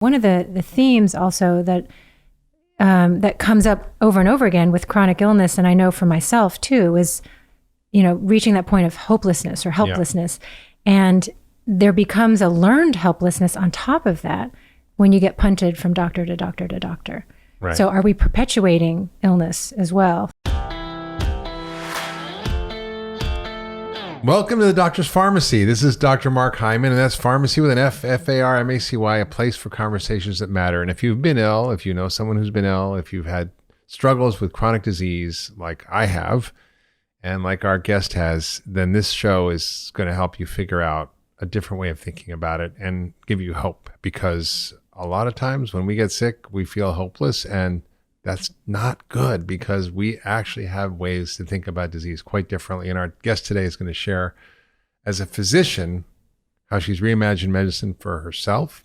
One of the themes also that that comes up over and over again with chronic illness, and I know for myself too, is, reaching that point of hopelessness or helplessness. Yeah. And there becomes a learned helplessness on top of that when you get punted from doctor to doctor to doctor. Right. So are we perpetuating illness as well? Welcome to the Doctor's Pharmacy. This is Dr. Mark Hyman, and that's pharmacy with an F, F-A-R-M-A-C-Y, a place for conversations that matter. And if you've been ill, if you know someone who's been ill, if you've had struggles with chronic disease like I have, and like our guest has, then this show is going to help you figure out a different way of thinking about it and give you hope. Because a lot of times when we get sick, we feel hopeless, and that's not good, because we actually have ways to think about disease quite differently. And our guest today is going to share, as a physician, how she's reimagined medicine for herself,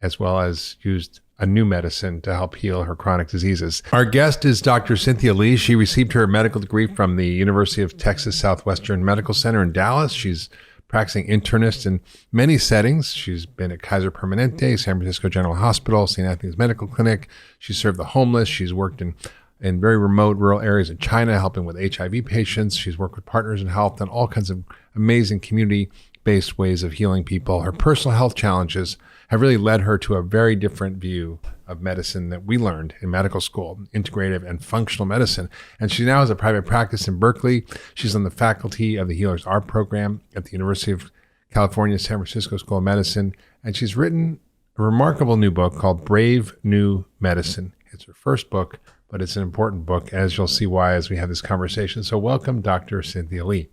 as well as used a new medicine to help heal her chronic diseases. Our guest is Dr. Cynthia Li. She received her medical degree from the University of Texas Southwestern Medical Center in Dallas. She's practicing internist in many settings. She's been at Kaiser Permanente, San Francisco General Hospital, St. Anthony's Medical Clinic. She's served the homeless. She's worked in very remote rural areas in China, helping with HIV patients. She's worked with Partners in Health and all kinds of amazing community-based ways of healing people. Her personal health challenges have really led her to a very different view of medicine that we learned in medical school, integrative and functional medicine. And she now has a private practice in Berkeley. She's on the faculty of the Healers Art program at the University of California, San Francisco School of Medicine. And she's written a remarkable new book called Brave New Medicine. It's her first book, but it's an important book, as you'll see why as we have this conversation. So welcome, Dr. Cynthia Li.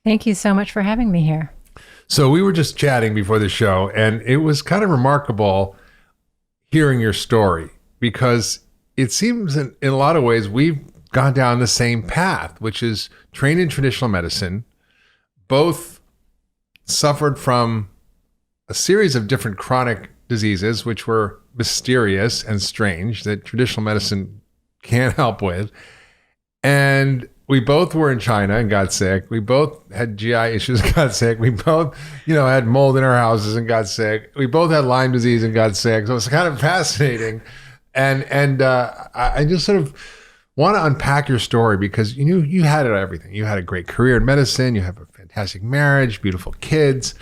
Thank you so much for having me here. So we were just chatting before the show, and it was kind of remarkable hearing your story, because it seems in a lot of ways we've gone down the same path, which is trained in traditional medicine, both suffered from a series of different chronic diseases, which were mysterious and strange that traditional medicine can't help with. And we both were in China and got sick. We both had GI issues and got sick. We both, had mold in our houses and got sick. We both had Lyme disease and got sick. So it's kind of fascinating. And I just sort of want to unpack your story, because you had everything. You had a great career in medicine. You have a fantastic marriage, beautiful kids.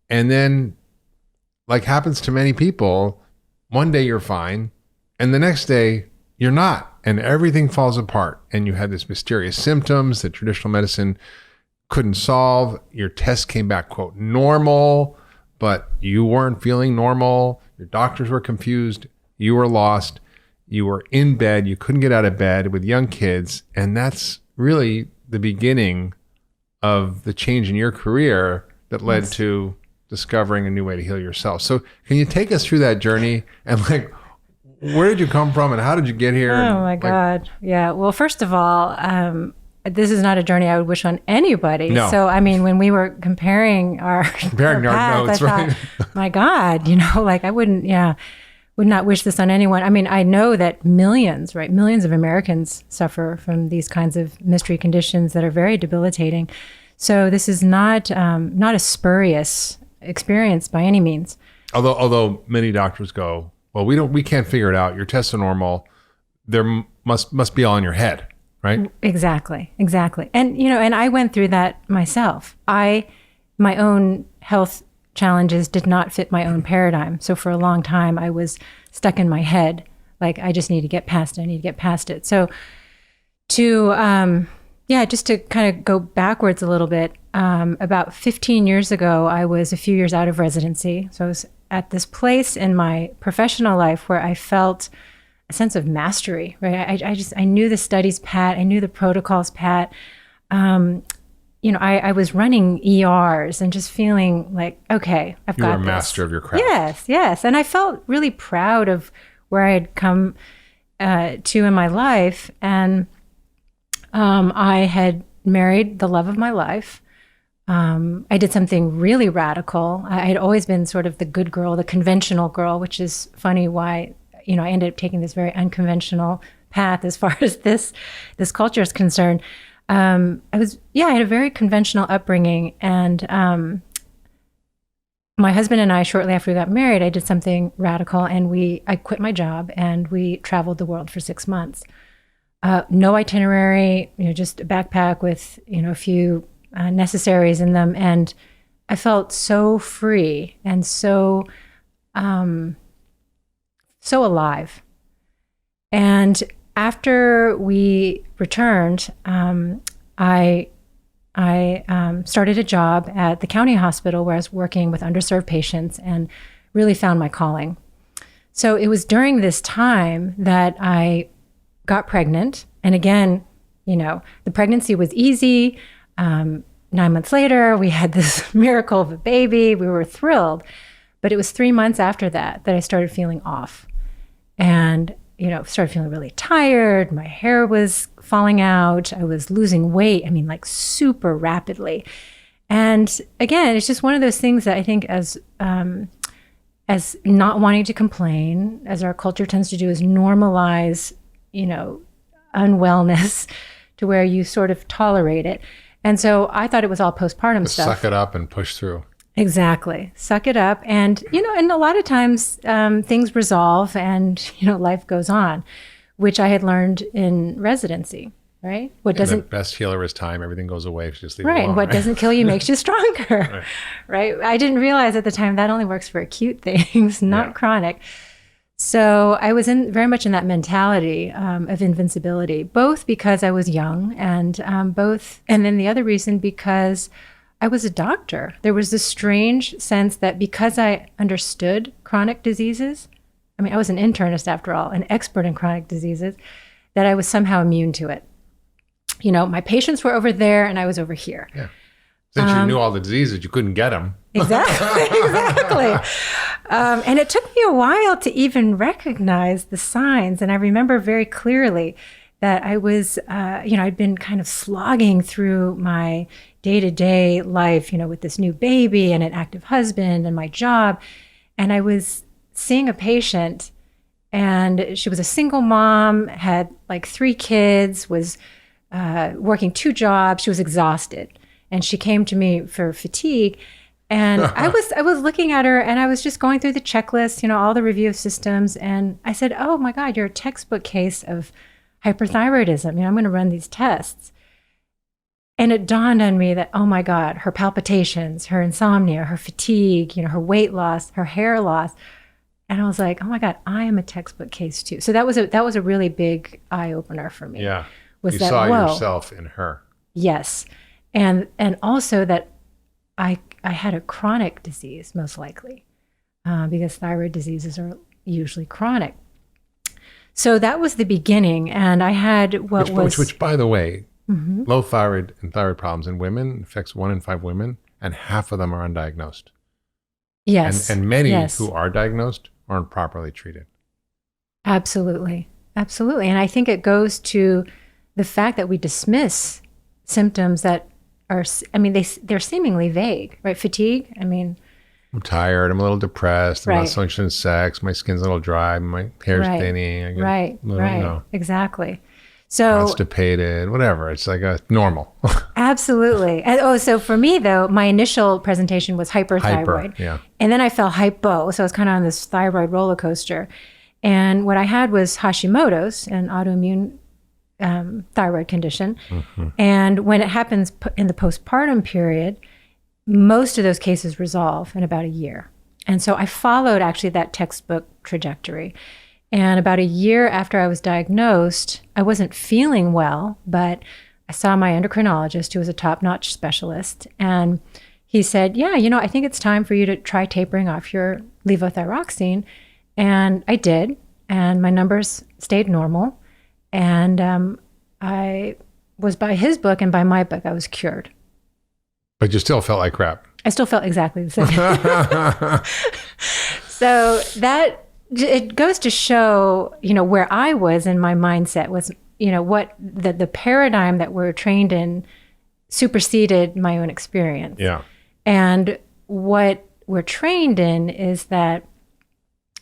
And then, like happens to many people, one day you're fine, and the next day you're not. And everything falls apart, and you had this mysterious symptoms that traditional medicine couldn't solve. Your test came back, quote, normal, but you weren't feeling normal. Your doctors were confused. You were lost. You were in bed. You couldn't get out of bed with young kids. And that's really the beginning of the change in your career that led to discovering a new way to heal yourself. So can you take us through that journey, and where did you come from, and how did you get here? Oh my God. Yeah. Well, first of all, this is not a journey I would wish on anybody. No. So, I mean, when we were comparing our path, notes, I thought, my God, I would not wish this on anyone. I mean, I know that millions of Americans suffer from these kinds of mystery conditions that are very debilitating. So this is not a spurious experience by any means. Although many doctors go, well, we can't figure it out. Your tests are normal. There must be all in your head, right? Exactly. And and I went through that myself. My own health challenges did not fit my own paradigm. So for a long time, I was stuck in my head, like I just need to get past it. So just to kind of go backwards a little bit, about 15 years ago, I was a few years out of residency. So I was at this place in my professional life where I felt a sense of mastery, right? I knew the studies pat, I knew the protocols pat. I was running ERs and just feeling like, okay, I've got this. You were a master of your craft. Yes. And I felt really proud of where I had come to in my life. And I had married the love of my life. I did something really radical. I had always been sort of the good girl, the conventional girl, which is funny why, I ended up taking this very unconventional path as far as this culture is concerned. I had a very conventional upbringing, and my husband and I, shortly after we got married, I did something radical, and I quit my job and we traveled the world for 6 months. No itinerary, just a backpack with, a few necessaries in them. And I felt so free and so alive. And after we returned, I started a job at the county hospital where I was working with underserved patients and really found my calling. So it was during this time that I got pregnant. And again, the pregnancy was easy. 9 months later, we had this miracle of a baby. We were thrilled. But it was 3 months after that I started feeling off. And started feeling really tired. My hair was falling out. I was losing weight. Like super rapidly. And again, it's just one of those things that I think as not wanting to complain, as our culture tends to do, is normalize, unwellness to where you sort of tolerate it. And so I thought it was all postpartum stuff. Suck it up and push through. Exactly. Suck it up. And, and a lot of times things resolve and, life goes on, which I had learned in residency, right? The best healer is time. Everything goes away if you just leave it alone. Right. What doesn't kill you makes you stronger, right? I didn't realize at the time that only works for acute things, not chronic. So I was very much in that mentality of invincibility, both because I was young and then the other reason because I was a doctor. There was this strange sense that because I understood chronic diseases, I was an internist after all, an expert in chronic diseases, that I was somehow immune to it. My patients were over there and I was over here. Yeah. Since you knew all the diseases, you couldn't get them. Exactly. And it took me a while to even recognize the signs. And I remember very clearly that I was, I'd been kind of slogging through my day-to-day life, with this new baby and an active husband and my job. And I was seeing a patient, and she was a single mom, had like 3 kids, was working 2 jobs. She was exhausted. And she came to me for fatigue. And I was looking at her, and I was just going through the checklist, all the review of systems. And I said, oh my God, you're a textbook case of hyperthyroidism. I'm going to run these tests. And it dawned on me that, oh my God, her palpitations, her insomnia, her fatigue, her weight loss, her hair loss. And I was like, oh my God, I am a textbook case too. So that was a really big eye opener for me. Yeah. You saw yourself in her. Yes. And also that I had a chronic disease, most likely, because thyroid diseases are usually chronic. So that was the beginning. And I had which by the way, low thyroid and thyroid problems in women affects 1 in 5 women, and half of them are undiagnosed. Yes. And many who are diagnosed aren't properly treated. Absolutely. Absolutely. And I think it goes to the fact that we dismiss symptoms that are, they're seemingly vague, right? Fatigue. I'm tired. I'm a little depressed. I'm not functioning sex. My skin's a little dry. My hair's thinning. Exactly. So constipated, whatever. It's like a normal. Absolutely. And so for me though, my initial presentation was hyperthyroid. And then I fell hypo. So I was kind of on this thyroid roller coaster. And what I had was Hashimoto's, an autoimmune thyroid condition. And when it happens in the postpartum period, most of those cases resolve in about a year. And so I followed actually that textbook trajectory. And about a year after I was diagnosed, I wasn't feeling well, but I saw my endocrinologist, who was a top-notch specialist. And he said, yeah, I think it's time for you to try tapering off your levothyroxine. And I did. And my numbers stayed normal. And I was, by his book and by my book, I was cured. But you still felt like crap. I still felt exactly the same. So it goes to show, where I was in my mindset was, what the paradigm that we're trained in superseded my own experience. Yeah. And what we're trained in is that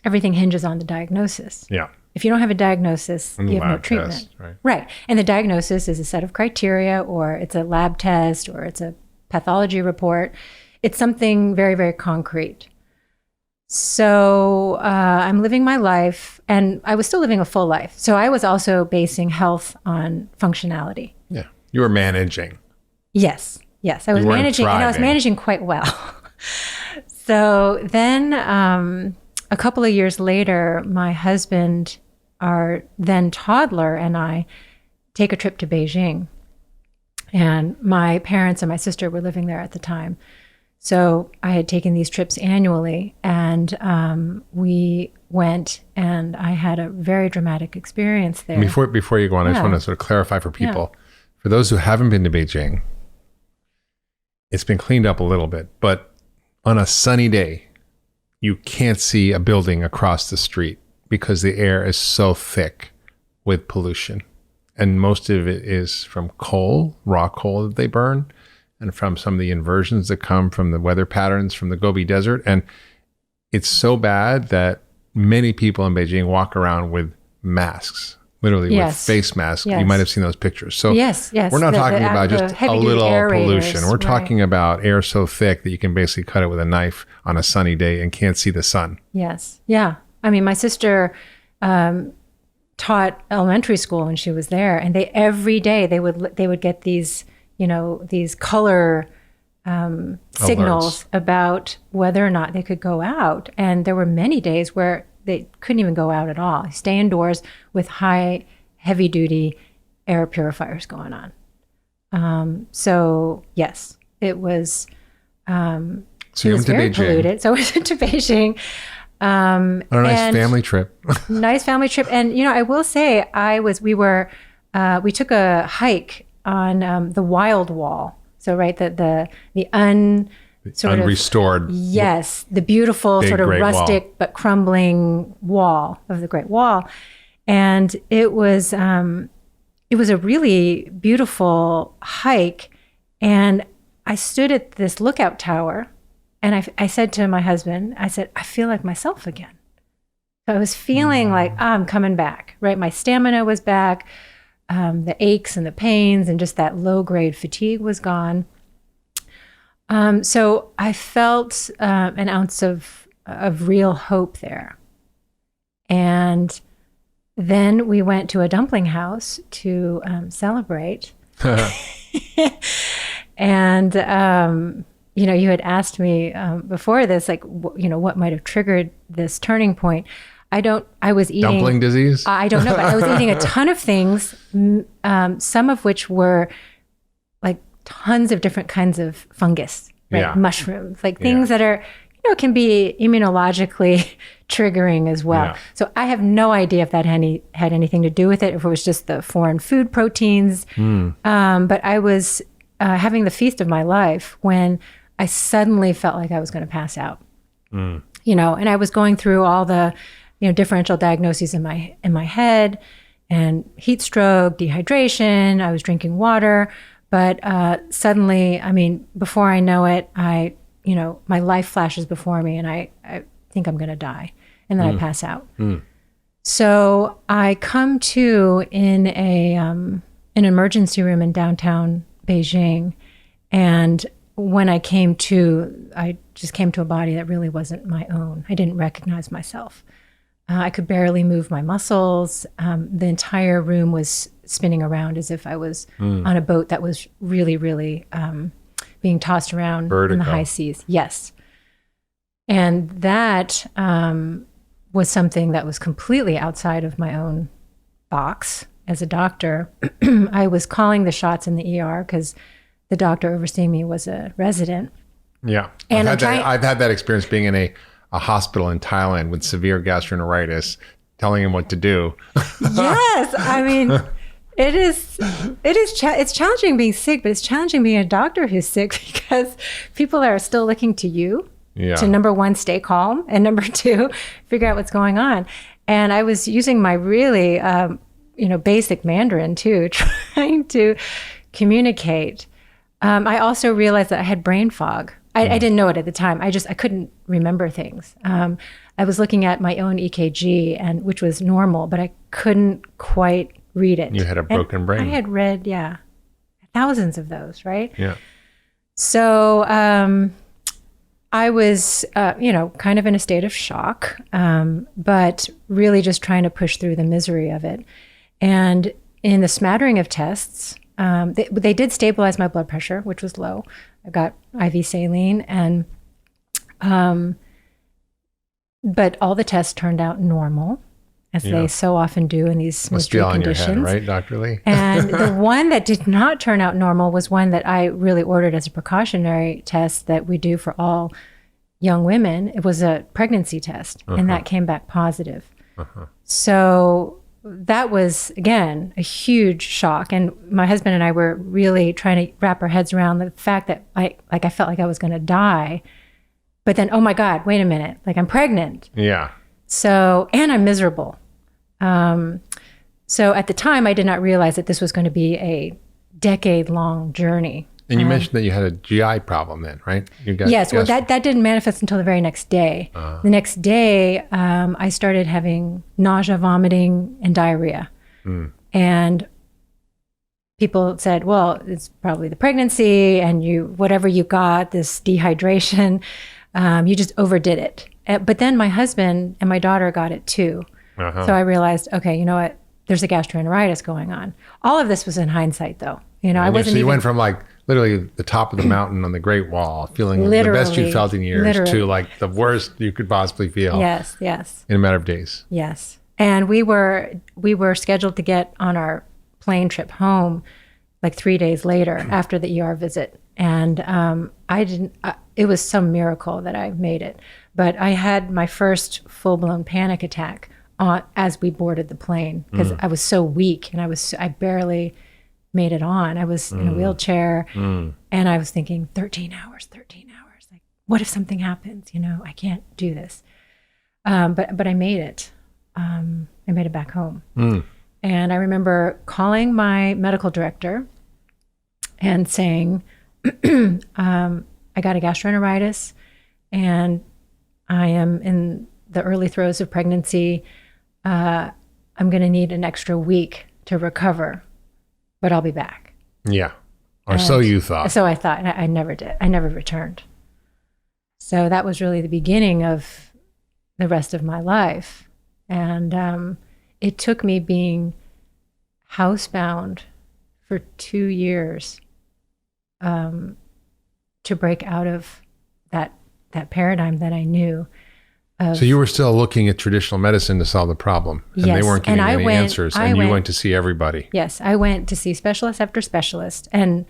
everything hinges on the diagnosis. Yeah. If you don't have a diagnosis, and you have no treatment. Test, right. And the diagnosis is a set of criteria, or it's a lab test, or it's a pathology report. it's something very, very concrete. So I'm living my life, and I was still living a full life. So I was also basing health on functionality. Yeah. You were managing. Yes. I was managing, and I was managing quite well. So then a couple of years later, my husband, our then toddler, and I take a trip to Beijing. And my parents and my sister were living there at the time. So I had taken these trips annually, and we went, and I had a very dramatic experience there. Before you go on, I just want to sort of clarify for people. Yeah. For those who haven't been to Beijing, it's been cleaned up a little bit, but on a sunny day, you can't see a building across the street because the air is so thick with pollution. And most of it is from coal, raw coal that they burn, and from some of the inversions that come from the weather patterns from the Gobi Desert. And it's so bad that many people in Beijing walk around with masks, literally with face masks. Yes. You might have seen those pictures. So we're not talking about just a little pollution. We're talking about air so thick that you can basically cut it with a knife on a sunny day and can't see the sun. Yes. Yeah. I mean, my sister taught elementary school when she was there, and every day they would get these, these color signals about whether or not they could go out. And there were many days where they couldn't even go out at all. Stay indoors with heavy duty air purifiers going on. So yes, it was. So you went to very Beijing. Polluted. So I went to Beijing. A nice family trip. Nice family trip, and I will say we took a hike on the Wild Wall. So the unrestored. Yes, the beautiful sort of rustic wall, but crumbling wall of the Great Wall, and it was a really beautiful hike, and I stood at this lookout tower. And I said to my husband, I feel like myself again. So I was feeling like, I'm coming back, right? My stamina was back. The aches and the pains and just that low-grade fatigue was gone. So I felt an ounce of real hope there. And then we went to a dumpling house to celebrate. And... you had asked me before this, what might have triggered this turning point. I was eating... Dumpling disease? I don't know, but I was eating a ton of things, some of which were like tons of different kinds of fungus, right? Yeah. Mushrooms, things that are, can be immunologically triggering as well. Yeah. So I have no idea if that had anything to do with it, if it was just the foreign food proteins. But I was having the feast of my life when I suddenly felt like I was going to pass out, and I was going through all the, differential diagnoses in my head, and heat stroke, dehydration. I was drinking water, but suddenly, before I know it, my life flashes before me, and I think I'm going to die, and then I pass out. So I come to in an emergency room in downtown Beijing, and when I came to, I just came to a body that really wasn't my own. I didn't recognize myself. I could barely move my muscles. The entire room was spinning around as if I was on a boat that was really, really being tossed around in the high seas. Yes. And that was something that was completely outside of my own box. As a doctor, I was calling the shots in the ER because the doctor overseeing me was a resident. Yeah. And I've had that experience being in a hospital in Thailand with severe gastroenteritis, telling him what to do. Yes. It's challenging being sick, but it's challenging being a doctor who's sick because people are still looking to you to, number one, stay calm, and number two, figure out what's going on. And I was using my really, basic Mandarin too, trying to communicate. I also realized that I had brain fog. I didn't know it at the time. I couldn't remember things. I was looking at my own EKG, which was normal, but I couldn't quite read it. You had a broken brain. I had read, thousands of those, right? Yeah. So I was, kind of in a state of shock, but really just trying to push through the misery of it. And in the smattering of tests, they did stabilize my blood pressure, which was low. I got IV saline, and but all the tests turned out normal, as they so often do in these mystery conditions. Your head, right, Dr. Li? And the one that did not turn out normal was one that I really ordered as a precautionary test that we do for all young women. It was a pregnancy test, and that came back positive. So that was, again, a huge shock. And my husband and I were really trying to wrap our heads around the fact that I felt like I was going to die. But then, oh my God, wait a minute, like I'm pregnant. Yeah. So, and I'm miserable. So at the time, I did not realize that this was going to be a decade-long journey. And you mentioned that you had a GI problem then, right? Yes, well, that didn't manifest until the very next day. The next day, I started having nausea, vomiting, and diarrhea. And people said, well, it's probably the pregnancy and whatever you got, this dehydration, you just overdid it. But then my husband and my daughter got it too. So I realized, okay, you know what? There's a gastroenteritis going on. All of this was in hindsight, though. I wasn't. So you went from like literally the top of the mountain on the Great Wall, feeling the best you felt in years, to like the worst you could possibly feel. Yes. In a matter of days. Yes, and we were scheduled to get on our plane trip home like 3 days later after the ER visit, and I didn't. It was some miracle that I made it, but I had my first full-blown panic attack as we boarded the plane because I was so weak and I barely made it on. I was in a wheelchair and I was thinking 13 hours. Like, what if something happens? I can't do this. But I made it. I made it back home. And I remember calling my medical director and saying, I got a gastroenteritis and I am in the early throes of pregnancy. I'm going to need an extra week to recover, but I'll be back. Yeah. Or so you thought. So I thought, and I never did. I never returned. So that was really the beginning of the rest of my life. And it took me being housebound for 2 years to break out of that paradigm that I knew. So you were still looking at traditional medicine to solve the problem, and they weren't giving any answers, and you went to see everybody. Yes, I went to see specialist after specialist, and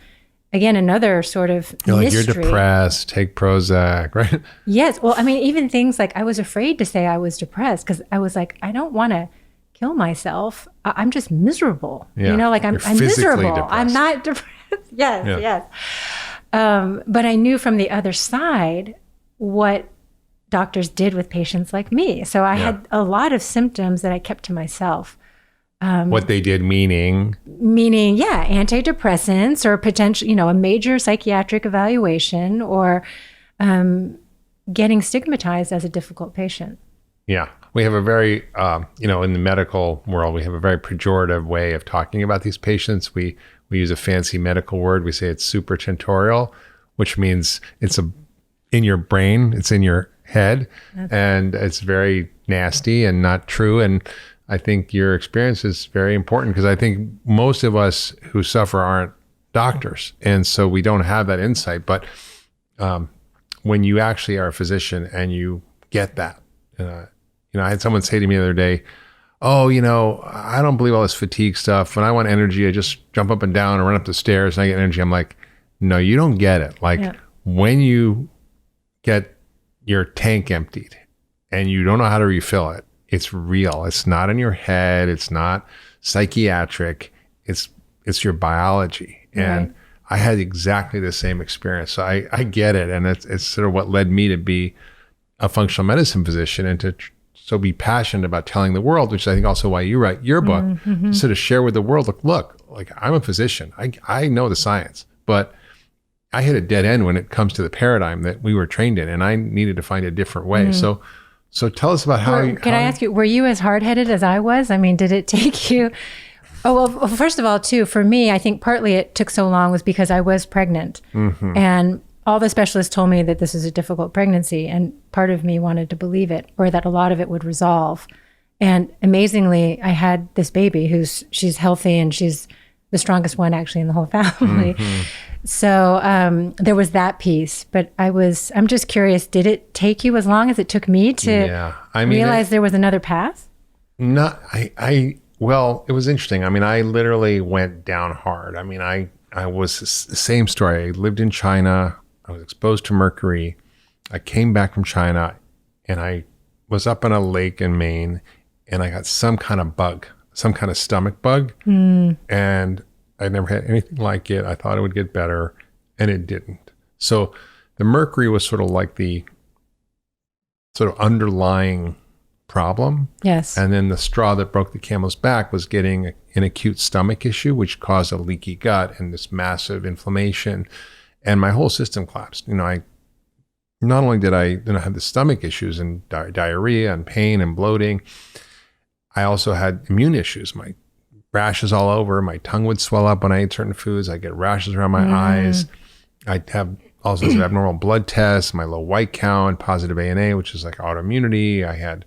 again, another sort of You're mystery. Like, you're depressed, take Prozac, right? Yes, well, I mean, even things like I was afraid to say I was depressed because I was like, I don't want to kill myself. I'm just miserable. Yeah. Like I'm miserable. Depressed. I'm not depressed. Yes. But I knew from the other side what doctors did with patients like me. So I had a lot of symptoms that I kept to myself. What they did meaning, antidepressants or potential, a major psychiatric evaluation or getting stigmatized as a difficult patient. Yeah. We have a very, in the medical world, we have a very pejorative way of talking about these patients. We use a fancy medical word. We say it's supratentorial, which means it's in your brain, it's in your head, and it's very nasty and not true. And I think your experience is very important because I think most of us who suffer aren't doctors, and so we don't have that insight. But when you actually are a physician and you get that, I had someone say to me the other day, "Oh, I don't believe all this fatigue stuff. When I want energy, I just jump up and down and run up the stairs and I get energy." I'm like, "No, you don't get it. Like when you get your tank emptied and you don't know how to refill it, it's real. It's not in your head. It's not psychiatric. It's your biology." And I had exactly the same experience. So I get it. And it's sort of what led me to be a functional medicine physician and to so be passionate about telling the world, which is I think also why you write your book, to sort of share with the world, look, like I'm a physician. I know the science, but I hit a dead end when it comes to the paradigm that we were trained in, and I needed to find a different way. So tell us about how Can I ask you, were you as hard-headed as I was? I mean, did it take you... Oh, well, first of all, too, for me, I think partly it took so long was because I was pregnant. And all the specialists told me that this is a difficult pregnancy, and part of me wanted to believe it, or that a lot of it would resolve. And amazingly, I had this baby she's healthy, and she's the strongest one actually in the whole family. So there was that piece, but I'm just curious, did it take you as long as it took me to realize there was another path? Well, it was interesting. I mean, I literally went down hard. I mean, I was the same story. I lived in China. I was exposed to mercury. I came back from China, and I was up in a lake in Maine, and I got some kind of bug, some kind of stomach bug. And I never had anything like it. I thought it would get better, and it didn't. So the mercury was sort of like the sort of underlying problem. Yes. And then the straw that broke the camel's back was getting an acute stomach issue, which caused a leaky gut and this massive inflammation. And my whole system collapsed. I not only did I have the stomach issues and diarrhea and pain and bloating, I also had immune issues. My rashes all over, my tongue would swell up when I ate certain foods. I get rashes around my eyes. I'd have all sorts of abnormal blood tests, my low white count, positive ANA, which is like autoimmunity. I had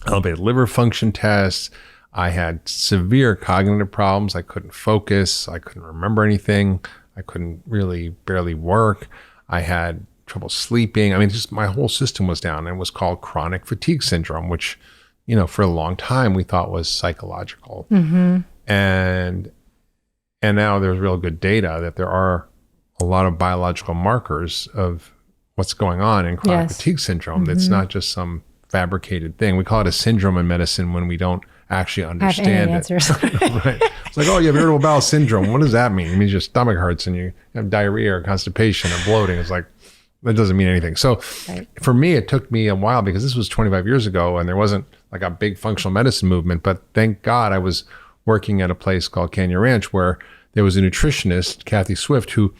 elevated liver function tests. I had severe cognitive problems. I couldn't focus. I couldn't remember anything. I couldn't really barely work. I had trouble sleeping. I mean, just my whole system was down, and it was called chronic fatigue syndrome, which, for a long time we thought was psychological. And now there's real good data that there are a lot of biological markers of what's going on in chronic fatigue syndrome. That's not just some fabricated thing. We call it a syndrome in medicine when we don't actually understand it. Right. It's like, oh, you have irritable bowel syndrome. What does that mean? It means your stomach hurts and you have diarrhea or constipation or bloating. It's like, that doesn't mean anything. So for me, it took me a while because this was 25 years ago and there wasn't like a big functional medicine movement. But thank God I was working at a place called Canyon Ranch where there was a nutritionist, Kathy Swift, who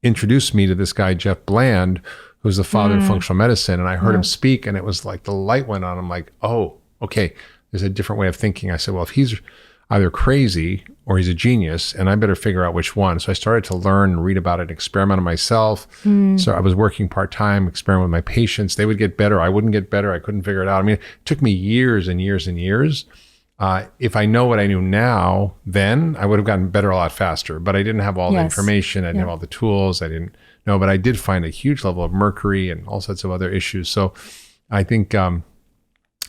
introduced me to this guy, Jeff Bland, who's the father of functional medicine. And I heard him speak and it was like the light went on. I'm like, oh, okay, there's a different way of thinking. I said, well, if he's either crazy or he's a genius, and I better figure out which one. So I started to learn and read about it, experiment on myself. So I was working part-time, experiment with my patients. They would get better. I wouldn't get better. I couldn't figure it out. I mean, it took me years and years and years. If I know what I knew now, then I would have gotten better a lot faster, but I didn't have all the information. I didn't have all the tools. I didn't know, but I did find a huge level of mercury and all sorts of other issues. So I think,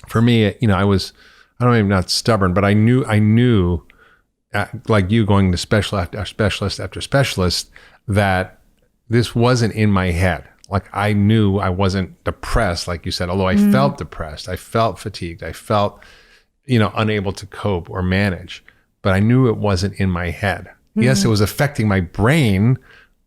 for me, I was, I don't even not stubborn, but I knew like you going to specialist after specialist, that this wasn't in my head. Like I knew I wasn't depressed, like you said, although I felt depressed, I felt fatigued, I felt, unable to cope or manage, but I knew it wasn't in my head. Yes, it was affecting my brain,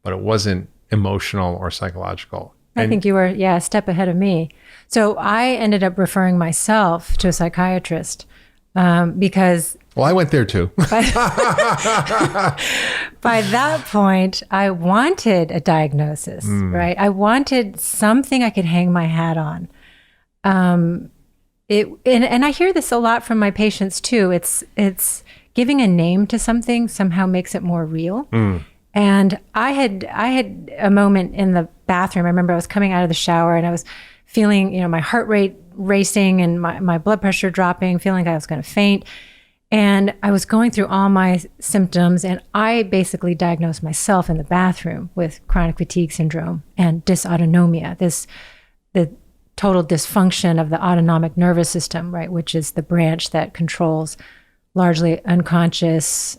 but it wasn't emotional or psychological. I think you were, a step ahead of me. So I ended up referring myself to a psychiatrist because... Well, I went there too. By that point, I wanted a diagnosis, right? I wanted something I could hang my hat on. And I hear this a lot from my patients too. It's giving a name to something somehow makes it more real. And I had a moment in the bathroom. I remember I was coming out of the shower and I was feeling, my heart rate racing and my blood pressure dropping, feeling like I was going to faint. And I was going through all my symptoms, and I basically diagnosed myself in the bathroom with chronic fatigue syndrome and dysautonomia, the total dysfunction of the autonomic nervous system, right, which is the branch that controls largely unconscious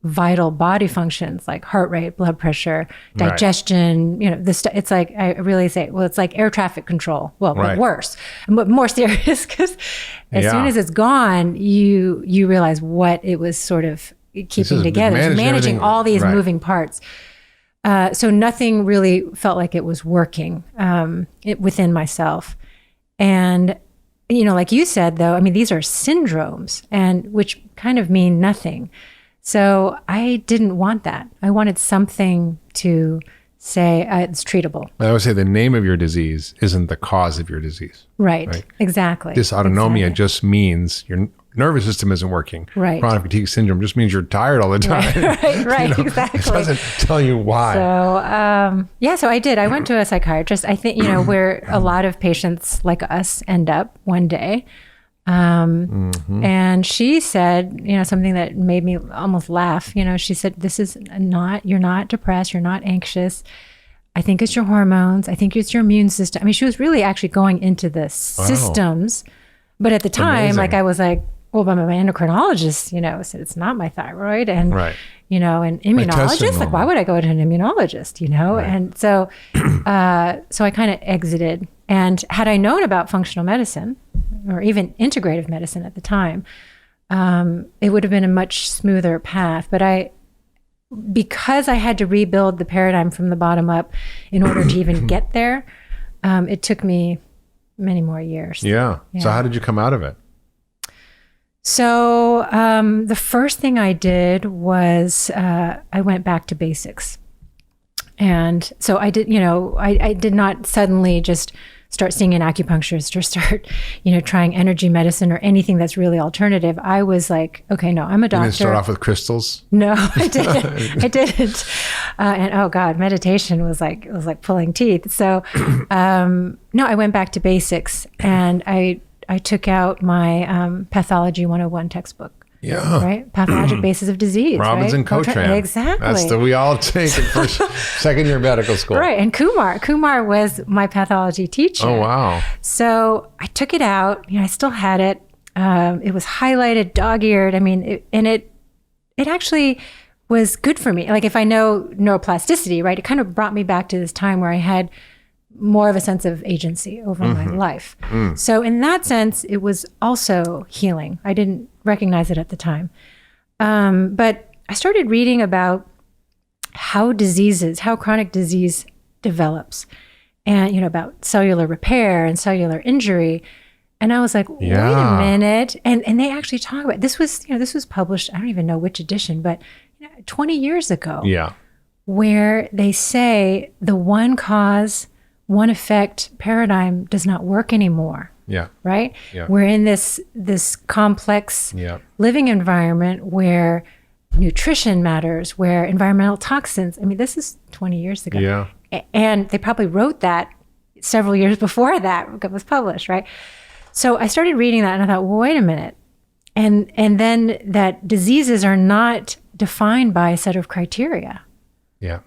vital body functions like heart rate, blood pressure, digestion, it's like, I really say, well, it's like air traffic control. Well, but worse, but more serious, because as soon as it's gone, you realize what it was sort of keeping together, managing all these moving parts. So nothing really felt like it was working within myself. And, like you said, though, I mean, these are syndromes, and which kind of mean nothing. So I didn't want that. I wanted something to say it's treatable. I always say the name of your disease isn't the cause of your disease. Right. Exactly. Dysautonomia just means nervous system isn't working. Right. Chronic fatigue syndrome just means you're tired all the time. Right, exactly. It doesn't tell you why. So, so I did. I went to a psychiatrist. I think, where a lot of patients like us end up one day. And she said, something that made me almost laugh. She said, you're not depressed. You're not anxious. I think it's your hormones. I think it's your immune system. I mean, she was really actually going into the systems. But at the time, Amazing. I was like, well, but my endocrinologist, said it's not my thyroid. And, and immunologist, like, why would I go to an immunologist, Right. And so I kind of exited. And had I known about functional medicine or even integrative medicine at the time, it would have been a much smoother path. But because I had to rebuild the paradigm from the bottom up in order to even get there, it took me many more years. Yeah. So how did you come out of it? So the first thing I did was I went back to basics. And so I did, I did not suddenly just start seeing an acupuncturist or start, trying energy medicine or anything that's really alternative. I was like, okay, no, I'm a doctor. You didn't start off with crystals? No, I didn't. I didn't. And oh God, meditation was like pulling teeth. So no, I went back to basics, and I took out my Pathology 101 textbook. Yeah. Right? Pathologic basis of disease. Robbins right? and Cotran. Exactly. We all take it first, second year medical school. Right. And Kumar was my pathology teacher. Oh, wow. So I took it out. I still had it. It was highlighted, dog-eared. I mean, it actually was good for me. Like, if I know neuroplasticity, right, it kind of brought me back to this time where I had more of a sense of agency over my life. So in that sense, it was also healing. I didn't recognize it at the time. But I started reading about how chronic disease develops, and, about cellular repair and cellular injury. And I was like, wait a minute. And they actually talk about, this was published, I don't even know which edition, but 20 years ago. Yeah. Where they say the one cause, one effect paradigm does not work anymore. Yeah. Right? Yeah. We're in this complex living environment where nutrition matters, where environmental toxins, I mean, this is 20 years ago. Yeah. And they probably wrote that several years before that it was published, right? So I started reading that and I thought, well, wait a minute. And then that diseases are not defined by a set of criteria. Yeah.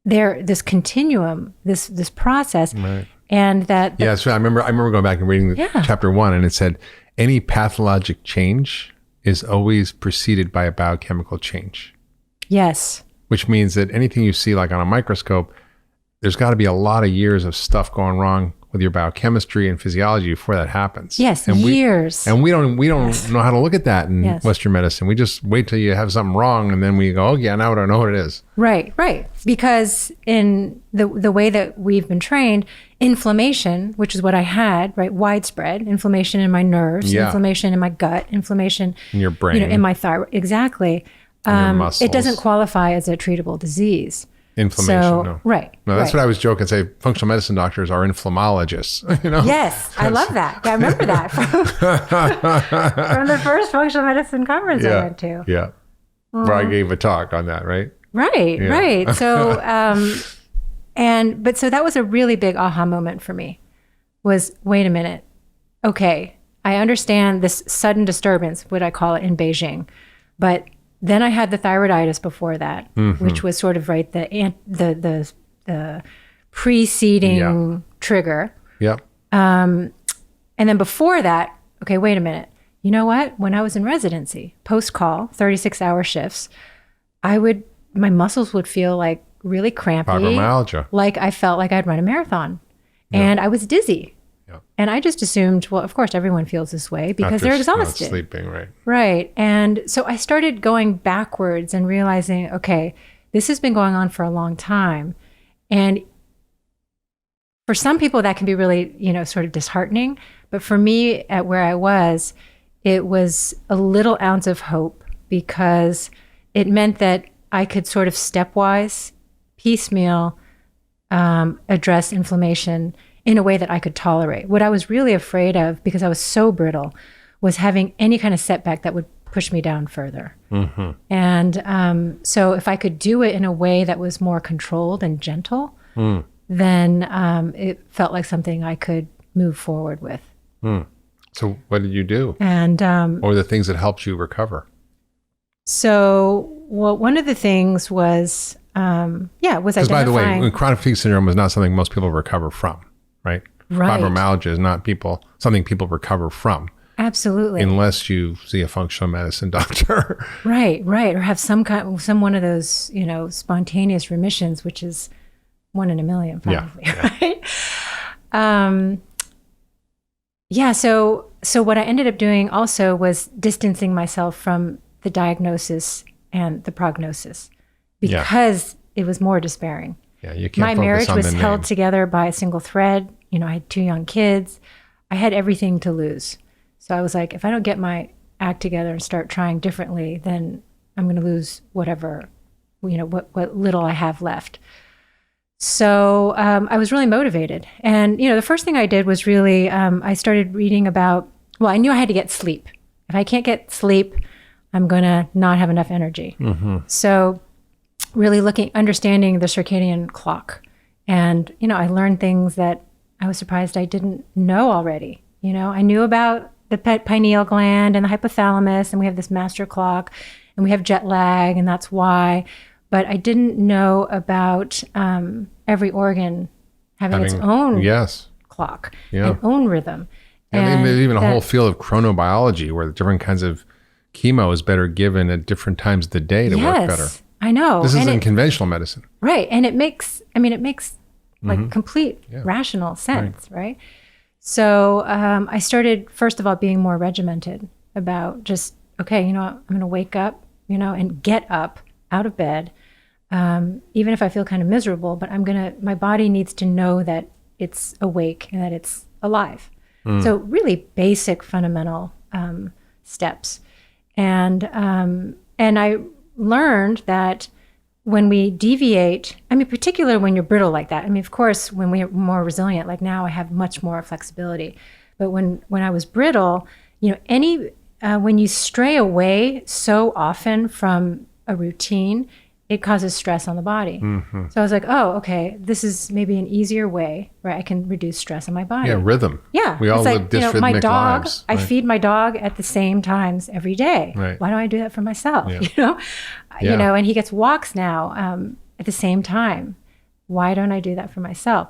They're this continuum, this process. Right. And that So I remember going back and reading chapter 1, and it said any pathologic change is always preceded by a biochemical change. Yes. Which means that anything you see like on a microscope, there's got to be a lot of years of stuff going wrong with your biochemistry and physiology before that happens. Yes, and years. We don't know how to look at that in Western medicine. We just wait till you have something wrong, and then we go, oh yeah, now I know what it is. Right. Because in the way that we've been trained, inflammation, which is what I had, right, widespread inflammation in my nerves, inflammation in my gut, inflammation in your brain, in my thyroid, exactly. Your muscles. It doesn't qualify as a treatable disease. Inflammation, no. Right. No, that's what I was joking. Say functional medicine doctors are inflammologists. Yes, I love that. I remember that from the first functional medicine conference I went to. Yeah, where I gave a talk on that, right? Right. So, so that was a really big aha moment for me. Was wait a minute, okay, I understand this sudden disturbance, what I call it in Beijing, but then I had the thyroiditis before that, which was sort of the preceding trigger. Yep. And then before that, okay, wait a minute. You know what? When I was in residency, post-call, 36-hour shifts, my muscles would feel like really crampy. Fibromyalgia. Like I felt like I'd run a marathon. And I was dizzy. And I just assumed, well, of course, everyone feels this way because they're exhausted. Not sleeping, right? Right. And so I started going backwards and realizing, okay, this has been going on for a long time. And for some people, that can be really, sort of disheartening. But for me, at where I was, it was a little ounce of hope because it meant that I could sort of stepwise, piecemeal, address inflammation in a way that I could tolerate. What I was really afraid of, because I was so brittle, was having any kind of setback that would push me down further. And so if I could do it in a way that was more controlled and gentle, then it felt like something I could move forward with. So what did you do? And or the things that helped you recover? So, well, one of the things was, was Because by the identifying. way, chronic fatigue syndrome is not something most people recover from, right? Right. Fibromyalgia is not something people recover from. Absolutely. Unless you see a functional medicine doctor. Right. Or have some one of those, spontaneous remissions, which is 1 in a million, probably. Yeah. Right. So what I ended up doing also was distancing myself from the diagnosis and the prognosis because it was more despairing. Yeah, you can't. My focus marriage on was the held name. together by a single thread. I had 2 young kids. I had everything to lose. So I was like, if I don't get my act together and start trying differently, then I'm going to lose whatever, what little I have left. So I was really motivated. And, the first thing I did was really, I started reading about, I knew I had to get sleep. If I can't get sleep, I'm going to not have enough energy. So really understanding the circadian clock. And, I learned things that I was surprised I didn't know already. I knew about the pineal gland and the hypothalamus, and we have this master clock, and we have jet lag, and that's why. But I didn't know about every organ having its own clock, and own rhythm. And there's even a whole field of chronobiology where different kinds of chemo is better given at different times of the day to work better. I know. This isn't conventional medicine. Right. And it makes like complete rational sense, right? So I started, first of all, being more regimented about just, okay, I'm going to wake up, and get up out of bed, even if I feel kind of miserable, but my body needs to know that it's awake and that it's alive. So really basic, fundamental steps. And I learned that when we deviate, particularly when you're brittle like that, of course, when we're more resilient, like now I have much more flexibility. But when I was brittle, when you stray away so often from a routine, it causes stress on the body. So I was like, oh, okay, this is maybe an easier way where I can reduce stress on my body. Yeah, rhythm. Yeah. We all live dysrhythmic my dog, lives. I feed my dog at the same times every day. Right. Why don't I do that for myself? Yeah. And he gets walks now at the same time. Why don't I do that for myself?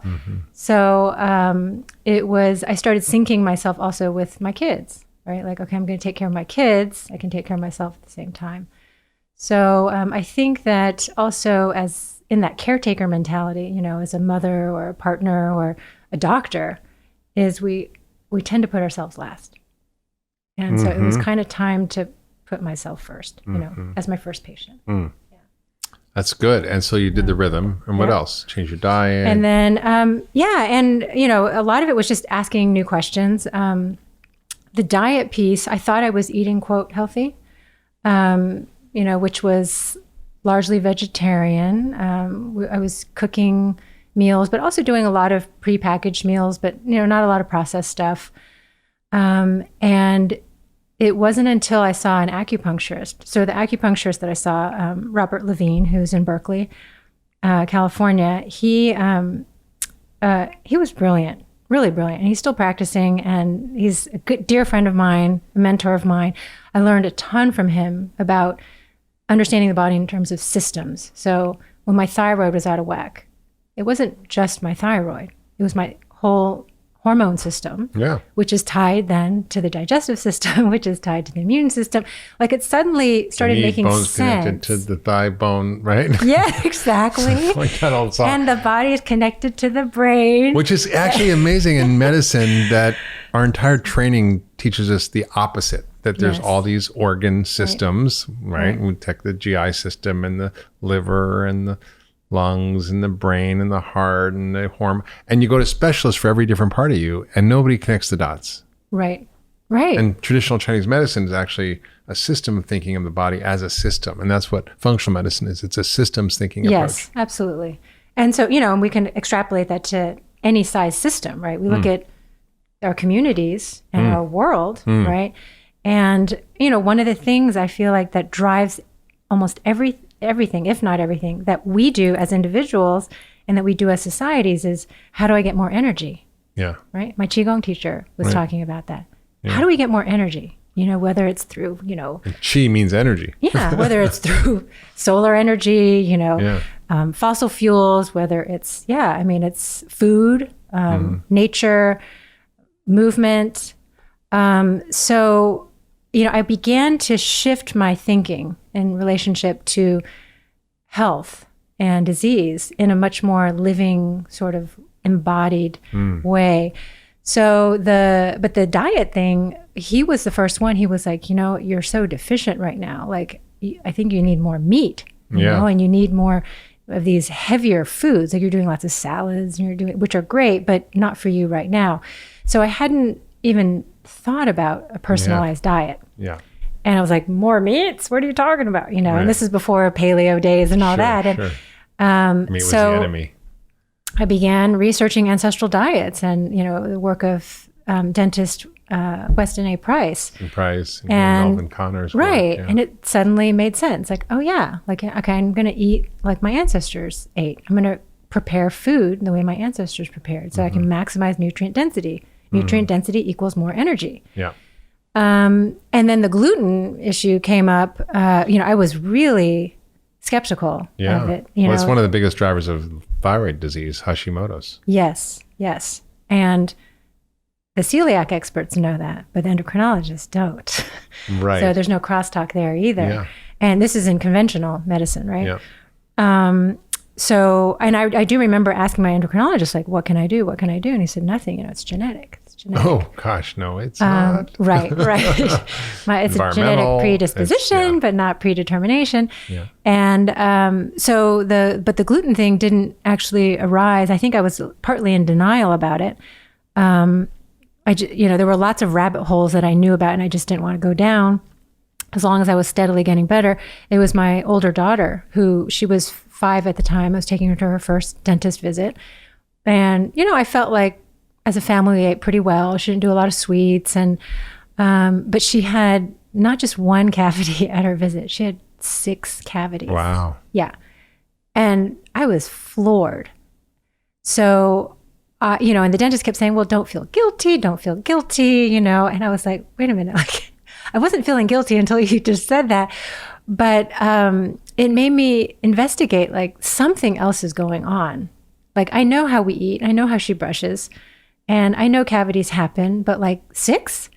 So I started syncing myself also with my kids, right? Like, okay, I'm going to take care of my kids. I can take care of myself at the same time. So I think that also as in that caretaker mentality, as a mother or a partner or a doctor, is we tend to put ourselves last. And so it was kind of time to put myself first, as my first patient. That's good. And so you did the rhythm. And what else? Change your diet. And then, a lot of it was just asking new questions. The diet piece, I thought I was eating, quote, healthy. Which was largely vegetarian. I was cooking meals, but also doing a lot of prepackaged meals, but not a lot of processed stuff. And it wasn't until I saw an acupuncturist. So the acupuncturist that I saw, Robert Levine, who's in Berkeley, California, he was brilliant, really brilliant. And he's still practicing, and he's a good, dear friend of mine, a mentor of mine. I learned a ton from him about understanding the body in terms of systems. So when my thyroid was out of whack, it wasn't just my thyroid. It was my whole hormone system, which is tied then to the digestive system, which is tied to the immune system. Like it suddenly started making bones sense. Connected to the thigh bone, right? Yeah, exactly. Like that old song. And the body is connected to the brain. Which is actually amazing in medicine that our entire training teaches us the opposite, that there's all these organ systems, right? We take the GI system and the liver and the lungs and the brain and the heart and the hormone, and you go to specialists for every different part of you, and nobody connects the dots. Right. And traditional Chinese medicine is actually a system of thinking of the body as a system, and that's what functional medicine is. It's a systems thinking approach. Yes, absolutely. And so, and we can extrapolate that to any size system, right? We look at our communities and our world, right? And, one of the things I feel like that drives almost everything, if not everything, that we do as individuals and that we do as societies is, how do I get more energy? Yeah. Right? My Qigong teacher was talking about that. Yeah. How do we get more energy? Whether it's through, And Qi means energy. yeah, whether it's through solar energy, fossil fuels, whether it's, it's food, nature, movement. So, I began to shift my thinking in relationship to health and disease in a much more living, sort of embodied way. So but the diet thing, he was the first one. He was like, you're so deficient right now. Like, I think you need more meat, you know, and you need more of these heavier foods. Like, you're doing lots of salads and which are great, but not for you right now. So I hadn't even thought about a personalized diet. Yeah. And I was like, more meats? What are you talking about? Right. And this is before paleo days and all that. And meat was the enemy. I began researching ancestral diets and, the work of dentist Weston A. Price. And Melvin Connor's right. work, yeah. And it suddenly made sense. Like, oh yeah, like, okay, I'm going to eat like my ancestors ate. I'm going to prepare food the way my ancestors prepared so I can maximize nutrient density. Nutrient density equals more energy. Yeah. And then the gluten issue came up. I was really skeptical of it. It's one of the biggest drivers of thyroid disease, Hashimoto's. Yes. And the celiac experts know that, but the endocrinologists don't. Right. So there's no crosstalk there either. Yeah. And this is in conventional medicine, right? Yeah. So, and I do remember asking my endocrinologist, like, what can I do? What can I do? And he said, nothing, it's genetic. Oh gosh, no, it's not. Right. It's a genetic predisposition, but not predetermination. Yeah. And but the gluten thing didn't actually arise. I think I was partly in denial about it. There were lots of rabbit holes that I knew about, and I just didn't want to go down. As long as I was steadily getting better, it was my older daughter she was 5 at the time. I was taking her to her first dentist visit, and I felt like, as a family, we ate pretty well. She didn't do a lot of sweets. But she had not just one cavity at her visit. She had 6 cavities. Wow. Yeah. And I was floored. So, and the dentist kept saying, well, don't feel guilty. And I was like, wait a minute. Like, I wasn't feeling guilty until you just said that. But it made me investigate, like, something else is going on. Like, I know how we eat. I know how she brushes. And I know cavities happen, but like 6,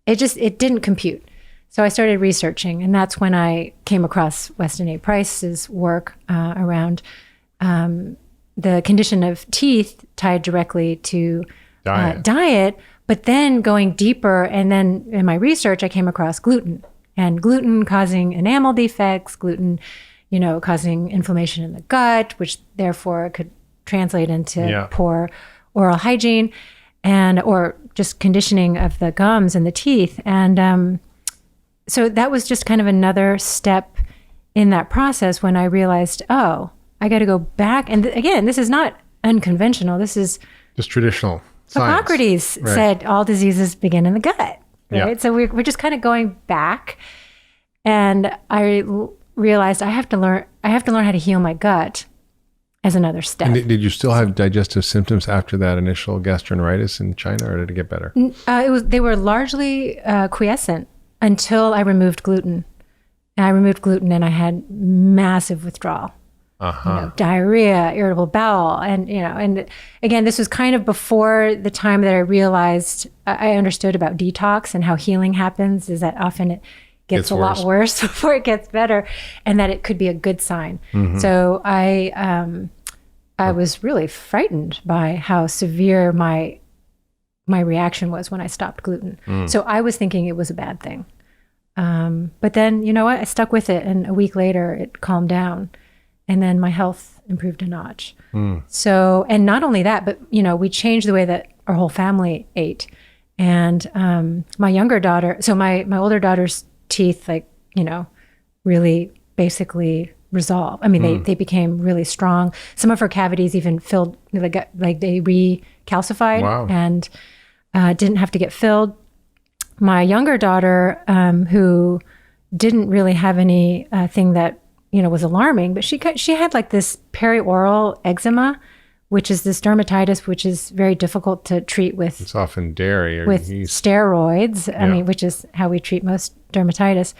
it didn't compute. So I started researching, and that's when I came across Weston A. Price's work around the condition of teeth tied directly to diet, but then going deeper. And then in my research, I came across gluten, and gluten causing enamel defects, gluten, causing inflammation in the gut, which therefore could translate into poor oral hygiene or just conditioning of the gums and the teeth. And so that was just kind of another step in that process when I realized, I got to go back. And again, this is not unconventional. This is just traditional science. Hippocrates said all diseases begin in the gut. Right? Yeah. So we're just kind of going back. And I realized I have to learn how to heal my gut as another step. And did you still have digestive symptoms after that initial gastroenteritis in China, or did it get better? They were largely quiescent until I removed gluten. And I removed gluten, and I had massive withdrawal. Diarrhea, irritable bowel, and and again, this was kind of before the time that I realized I understood about detox and how healing happens. Is that often it gets a lot worse before it gets better, and that it could be a good sign. Mm-hmm. So I was really frightened by how severe my reaction was when I stopped gluten. So I was thinking it was a bad thing. But then, you know what? I stuck with it, and a week later it calmed down, and then my health improved a notch. So, and not only that, but we changed the way that our whole family ate. And my younger daughter, so my older daughter's teeth, really basically resolved. I mean, they became really strong. Some of her cavities even filled, like they recalcified and didn't have to get filled. my younger daughter, who didn't really have any thing that, was alarming, but she had like this perioral eczema, which is this dermatitis, which is very difficult to treat with. It's often dairy or with yeast. Steroids. I mean, which is how we treat most dermatitis.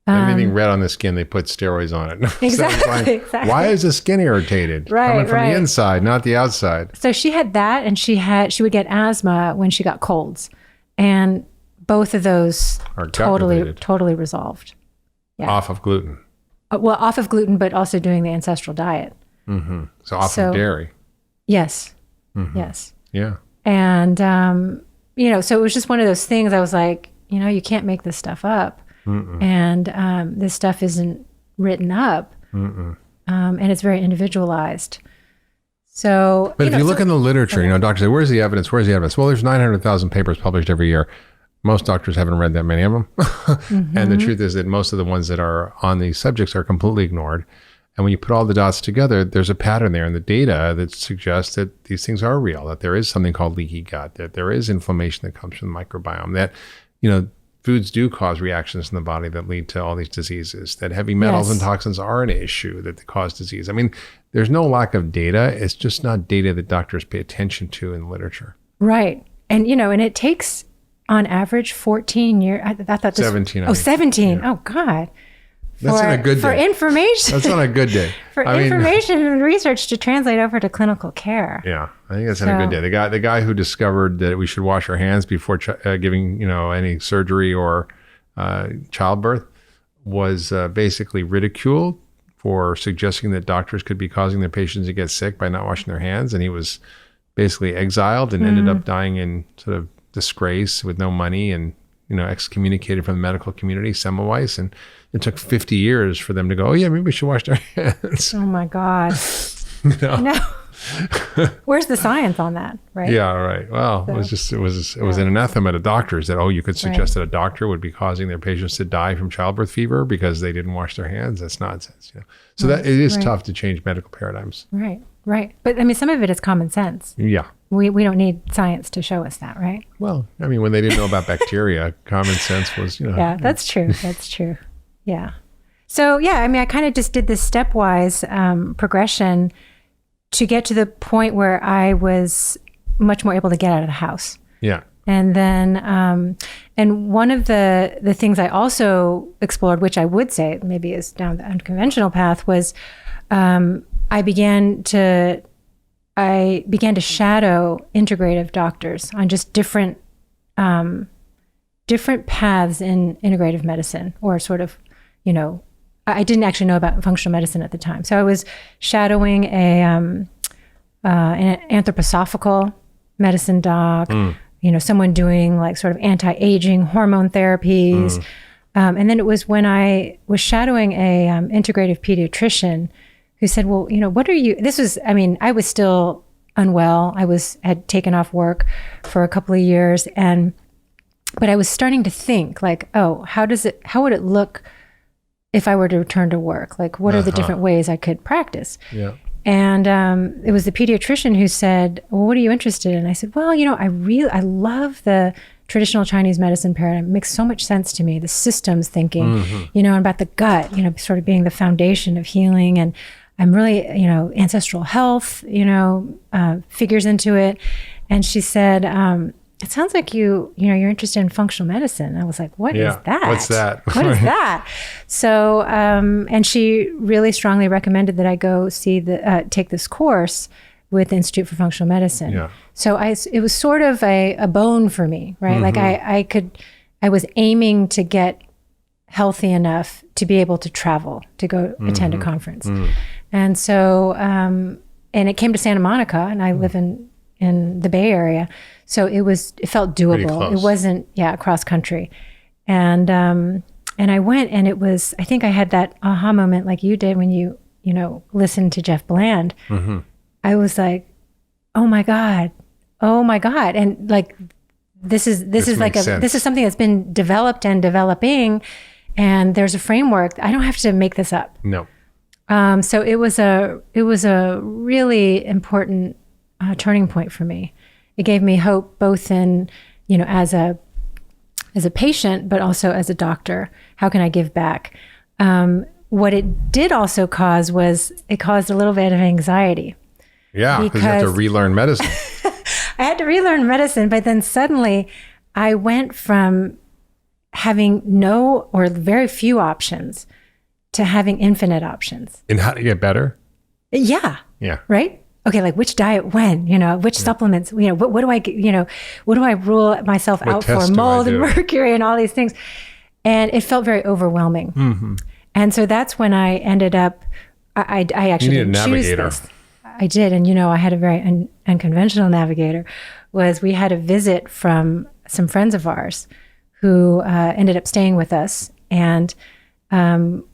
Anything red on the skin, they put steroids on it. Exactly. Exactly. Why is the skin irritated? Right, Coming from the inside, not the outside. So she had that, and she would get asthma when she got colds, and both of those Are totally resolved. Yeah. Off of gluten. Well, off of gluten, but also doing the ancestral diet. Mm-hmm. So off of dairy. Yes. Mm-hmm. Yes. Yeah. And, so it was just one of those things. I was like, you can't make this stuff up. Mm-mm. And this stuff isn't written up. And it's very individualized. So, but if you look in the literature, doctors say, where's the evidence? Where's the evidence? Well, there's 900,000 papers published every year. Most doctors haven't read that many of them. And the truth is that most of the ones that are on these subjects are completely ignored. And when you put all the dots together, there's a pattern there in the data that suggests that these things are real, that there is something called leaky gut, that there is inflammation that comes from the microbiome, that, foods do cause reactions in the body that lead to all these diseases, that heavy metals and toxins are an issue that cause disease. I mean, there's no lack of data. It's just not data that doctors pay attention to in the literature. Right. And, and it takes on average 14 years. I thought this 17. 17. Yeah. Oh, God. That's on a good day. For information. That's on a good day. Information and research to translate over to clinical care. Yeah, I think that's on a good day. The guy who discovered that we should wash our hands before giving any surgery or childbirth was basically ridiculed for suggesting that doctors could be causing their patients to get sick by not washing their hands, and he was basically exiled and ended up dying in sort of disgrace with no money and excommunicated from the medical community, Semmelweis, and it took 50 years for them to go, oh yeah, maybe we should wash our hands. Oh my God. No. Where's the science on that, right? Yeah, right. Well, it was an anathema to doctors that, you could suggest that a doctor would be causing their patients to die from childbirth fever because they didn't wash their hands. That's nonsense. So that it is tough to change medical paradigms. Right. But I mean, some of it is common sense. Yeah. We don't need science to show us that, right? Well, I mean, when they didn't know about bacteria, common sense was, Yeah, that's true. That's true. Yeah. So, yeah, I mean, I kind of just did this stepwise progression to get to the point where I was much more able to get out of the house. Yeah. And then, and one of the things I also explored, which I would say maybe is down the unconventional path, was I began to shadow integrative doctors on just different paths in integrative medicine, or sort of, I didn't actually know about functional medicine at the time. So I was shadowing an anthroposophical medicine doc, someone doing like sort of anti-aging hormone therapies. And then it was when I was shadowing a integrative pediatrician who said, well, what are you, I was still unwell. Had taken off work for a couple of years, but I was starting to think like, how would it look if I were to return to work? Like, what are the different ways I could practice? Yeah. And it was the pediatrician who said, well, what are you interested in? I said, well, I love the traditional Chinese medicine paradigm. It makes so much sense to me, the systems thinking, and about the gut, sort of being the foundation of healing. And I'm really, ancestral health, figures into it. And she said, it sounds like you're interested in functional medicine. I was like, what is that? What's that? What is that? So, and she really strongly recommended that I go take this course with the Institute for Functional Medicine. Yeah. So it was sort of a bone for me, right? Like I was aiming to get healthy enough to be able to travel, to go attend a conference. And so, and it came to Santa Monica, and I live in the Bay Area. So it felt doable. It wasn't, cross country. And I went, and it was, I think I had that aha moment like you did when you listened to Jeff Bland. I was like, oh my God. And like, this is something that's been developed and developing, and there's a framework. I don't have to make this up. No. So it was a really important turning point for me. It gave me hope, both in, as a as a patient, but also as a doctor. How can I give back? What it did also cause was it caused a little bit of anxiety. Yeah, because you have to relearn medicine. I had to relearn medicine, but then suddenly I went from having no or very few options to having infinite options. And how to get better? Yeah. Yeah. Right? Okay, like which diet when, which supplements, what do I, what do I rule myself out for? Mold and mercury and all these things. And it felt very overwhelming. Mm-hmm. And so that's when I ended up, I actually didn't choose this. I did. And, I had a very unconventional navigator. We had a visit from some friends of ours who ended up staying with us. And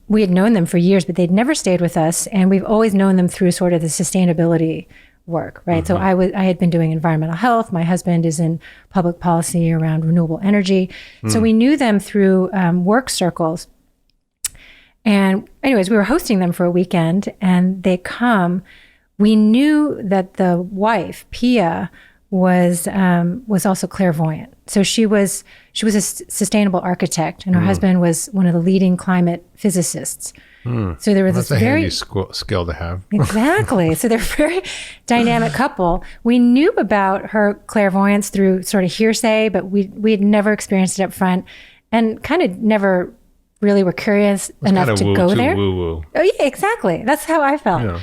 we had known them for years, but they'd never stayed with us. And we've always known them through sort of the sustainability work, right? Mm-hmm. So I had been doing environmental health. My husband is in public policy around renewable energy. So we knew them through work circles. And anyways, we were hosting them for a weekend and they come. We knew that the wife, Pia, was also clairvoyant. So she was a sustainable architect, and her husband was one of the leading climate physicists. So there was that's this a very handy skill to have. Exactly. So they're a very dynamic couple. We knew about her clairvoyance through sort of hearsay, but we had never experienced it up front, and kind of never really were curious enough to go there. Woo-woo. Oh yeah, exactly. That's how I felt. Yeah.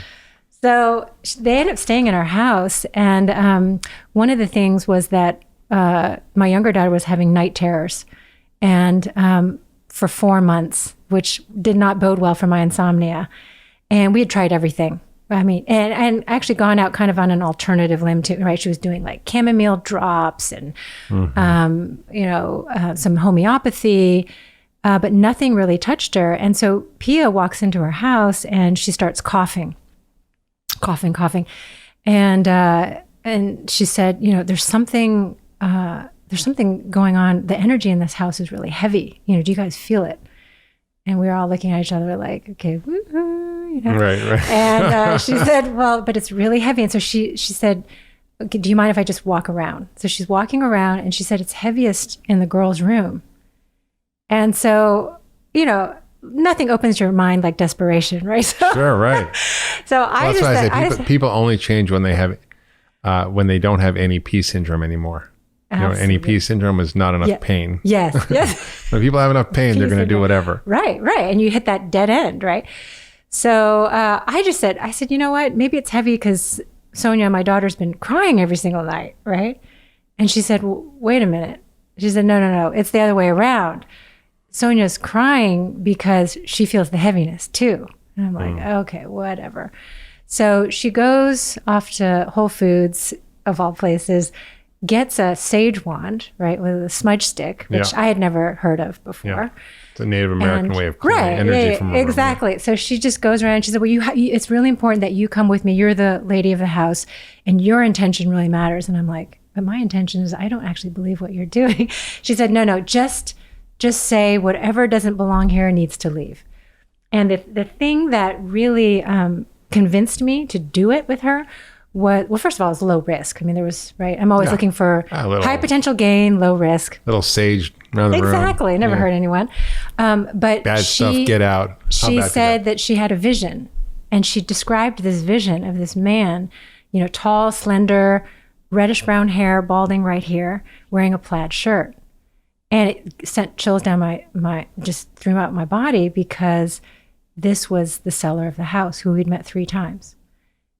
So they ended up staying in our house. And one of the things was that my younger daughter was having night terrors and for 4 months, which did not bode well for my insomnia. And we had tried everything. I mean, and actually gone out kind of on an alternative limb too, right? She was doing like chamomile drops and, some homeopathy, but nothing really touched her. And so Pia walks into her house and she starts coughing. And she said, there's something going on. The energy in this house is really heavy. Do you guys feel it? And we were all looking at each other like, okay, woo-hoo, Right. And she said, well, but it's really heavy. And so she said, okay, do you mind if I just walk around? So she's walking around and she said it's heaviest in the girl's room. And so, nothing opens your mind like desperation, right? So, sure, right. So I just said, people only change when they have, when they don't have any P syndrome anymore. Any P syndrome is not enough pain. Yes. When people have enough pain, they're going to do whatever. Right. And you hit that dead end, right? So I said, you know what? Maybe it's heavy because Sonia, my daughter's been crying every single night, right? And she said, well, wait a minute. She said, no, it's the other way around. Sonia's crying because she feels the heaviness too. And I'm like, okay, whatever. So she goes off to Whole Foods, of all places, gets a sage wand, right, with a smudge stick, which I had never heard of before. Yeah. It's a Native American way of clearing energy from a room. Exactly. So she just goes around and she said, well, it's really important that you come with me. You're the lady of the house and your intention really matters. And I'm like, but my intention is I don't actually believe what you're doing. She said, no, just say whatever doesn't belong here needs to leave. And the thing that really convinced me to do it with her was, well, first of all, it was low risk. I mean, there was, right, I'm always looking for high potential gain, low risk. Little sage around the room. Exactly. Never hurt anyone. But bad stuff, get out. She said that she had a vision. And she described this vision of this man, tall, slender, reddish brown hair, balding right here, wearing a plaid shirt. And it sent chills down my just throughout my body because this was the seller of the house who we'd met 3 times,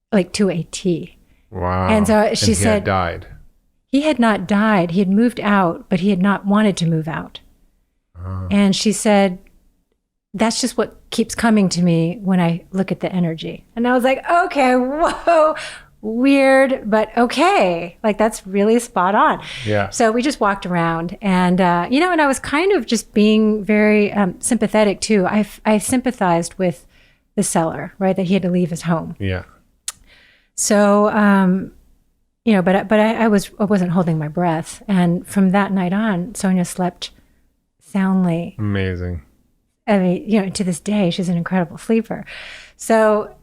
like to a T. Wow. And so she said, he had died. He had not died. He had moved out, but he had not wanted to move out. Oh. And she said, that's just what keeps coming to me when I look at the energy. And I was like, okay, whoa. Weird, but okay. Like that's really spot on. Yeah. So we just walked around and, and I was kind of just being very sympathetic too. I sympathized with the seller, right? That he had to leave his home. Yeah. So, but I wasn't holding my breath. And from that night on, Sonia slept soundly. Amazing. I mean, to this day, she's an incredible sleeper. So,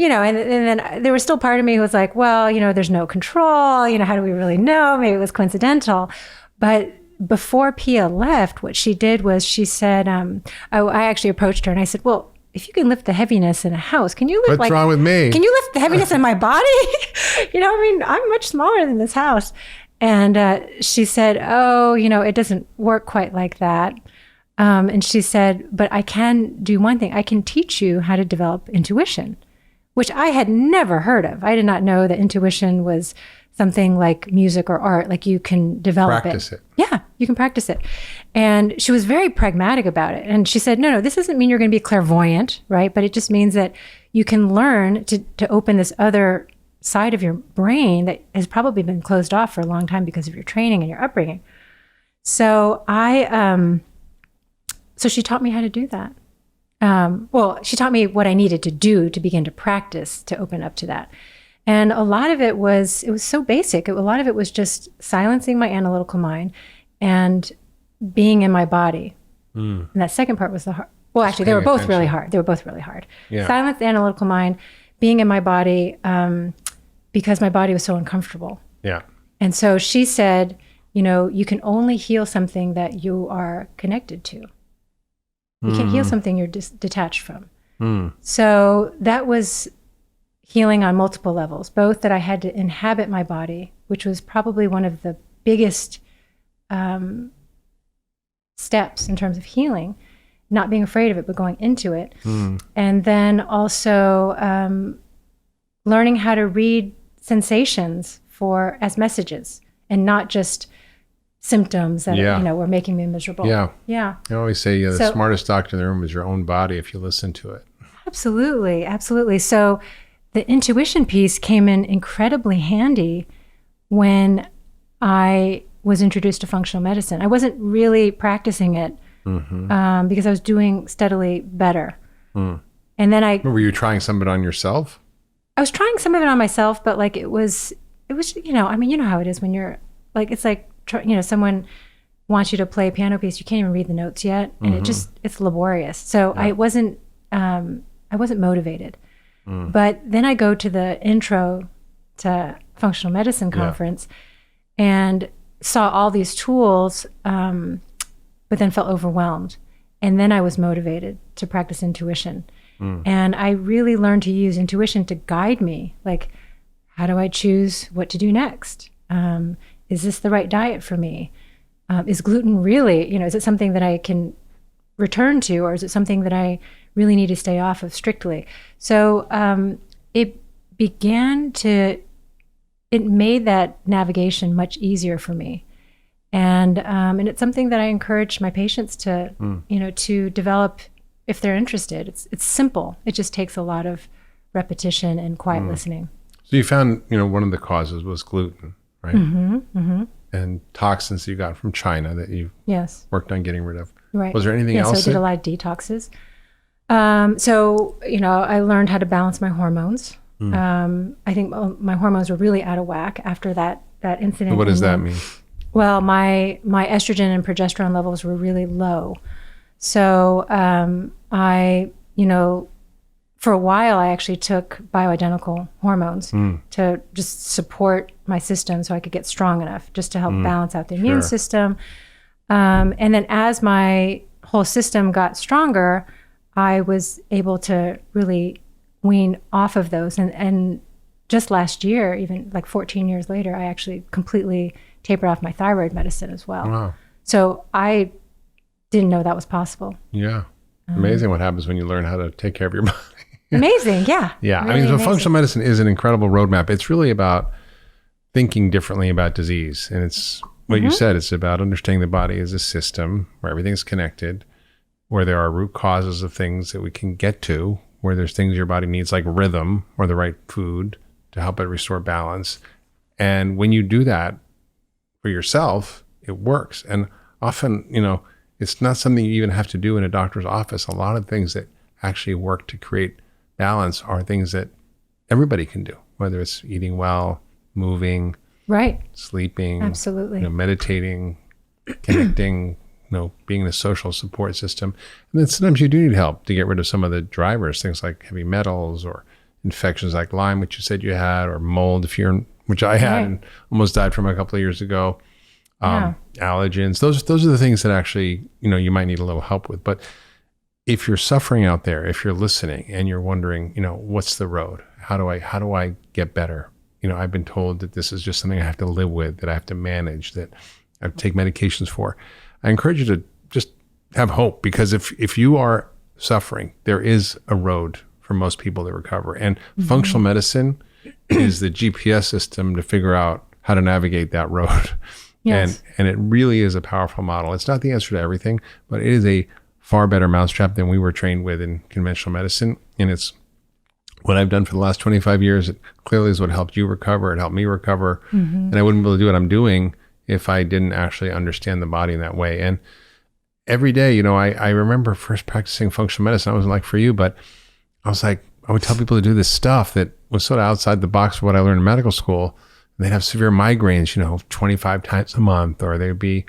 and then there was still part of me who was like, well, there's no control. How do we really know? Maybe it was coincidental. But before Pia left, what she did was she said, I actually approached her and I said, well, if you can lift the heaviness in a house, can you lift What's wrong with me? Can you lift the heaviness in my body? I mean, I'm much smaller than this house. And she said, oh, it doesn't work quite like that. And she said, but I can do one thing. I can teach you how to develop intuition, which I had never heard of. I did not know that intuition was something like music or art, like you can develop Practice it. Yeah, you can practice it. And she was very pragmatic about it. And she said, no, this doesn't mean you're going to be clairvoyant, right? But it just means that you can learn to open this other side of your brain that has probably been closed off for a long time because of your training and your upbringing. So so she taught me how to do that. She taught me what I needed to do to begin to practice to open up to that. And a lot of it was so basic. A lot of it was just silencing my analytical mind and being in my body. And that second part was the hard. Well, actually, they were both really hard. Yeah. Silence the analytical mind, being in my body, because my body was so uncomfortable. Yeah. And so she said, you can only heal something that you are connected to. You can't heal something you're detached from. So that was healing on multiple levels, both that I had to inhabit my body, which was probably one of the biggest steps in terms of healing, not being afraid of it, but going into it. And then also learning how to read sensations as messages and not just symptoms that were making me miserable. I always say the smartest doctor in the room is your own body if you listen to it. Absolutely. So the intuition piece came in incredibly handy when I was introduced to functional medicine. I wasn't really practicing it because I was doing steadily better. And then were you trying some of it on yourself? I was trying some of it on myself, but like it was I mean, how it is when you're like, it's like, someone wants you to play a piano piece, you can't even read the notes yet, and it's laborious. So I wasn't motivated. But then I go to the intro to functional medicine conference and saw all these tools, but then felt overwhelmed. And then I was motivated to practice intuition. And I really learned to use intuition to guide me. Like, how do I choose what to do next? Is this the right diet for me? Is gluten really, is it something that I can return to, or is it something that I really need to stay off of strictly? So it made that navigation much easier for me. And it's something that I encourage my patients to, to develop if they're interested. It's simple. It just takes a lot of repetition and quiet listening. So you found, one of the causes was gluten, right? And toxins you got from China that you worked on getting rid of. Right. Was there anything else? So I did a lot of detoxes. I learned how to balance my hormones. I think my hormones were really out of whack after that incident. What does that mean? Well, my estrogen and progesterone levels were really low. So for a while, I actually took bioidentical hormones to just support my system so I could get strong enough just to help balance out the immune system. And then as my whole system got stronger, I was able to really wean off of those. And just last year, even like 14 years later, I actually completely tapered off my thyroid medicine as well. Wow. So I didn't know that was possible. Yeah. Amazing what happens when you learn how to take care of your body. Amazing. Yeah. Yeah. Really so functional medicine is an incredible roadmap. It's really about thinking differently about disease. And it's what you said, it's about understanding the body as a system where everything's connected, where there are root causes of things that we can get to, where there's things your body needs like rhythm or the right food to help it restore balance. And when you do that for yourself, it works. And often, it's not something you even have to do in a doctor's office. A lot of things that actually work to create balance are things that everybody can do, whether it's eating well, moving, right, sleeping, absolutely, meditating, connecting, being in a social support system. And then sometimes you do need help to get rid of some of the drivers, things like heavy metals or infections like Lyme, which you said you had, or mold, which I had and almost died from a couple of years ago. allergens. Those are the things that actually, you might need a little help with. But if you're suffering out there, if you're listening and you're wondering, what's the road? How do I get better? I've been told that this is just something I have to live with, that I have to manage, that I take medications for. I encourage you to just have hope, because if you are suffering, there is a road for most people to recover. And functional medicine is the GPS system to figure out how to navigate that road. Yes. And it really is a powerful model. It's not the answer to everything, but it is a far better mousetrap than we were trained with in conventional medicine. And it's what I've done for the last 25 years. It clearly is what helped you recover. It helped me recover. And I wouldn't be able to do what I'm doing if I didn't actually understand the body in that way. And every day, I remember first practicing functional medicine. I wasn't like for you, but I was like, I would tell people to do this stuff that was sort of outside the box of what I learned in medical school. And they'd have severe migraines, 25 times a month, or they'd be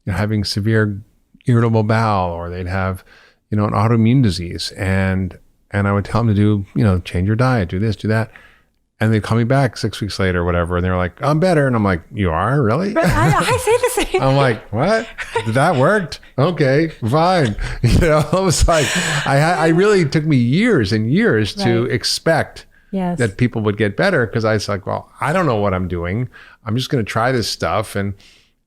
having severe irritable bowel, or they'd have, an autoimmune disease. And I would tell them to do, change your diet, do this, do that. And they'd call me back 6 weeks later or whatever. And they're like, I'm better. And I'm like, you are? Really? I say the same. I'm like, what? That worked? Okay, fine. It was like, I really took me years and years to expect that people would get better, because I was like, well, I don't know what I'm doing. I'm just going to try this stuff. And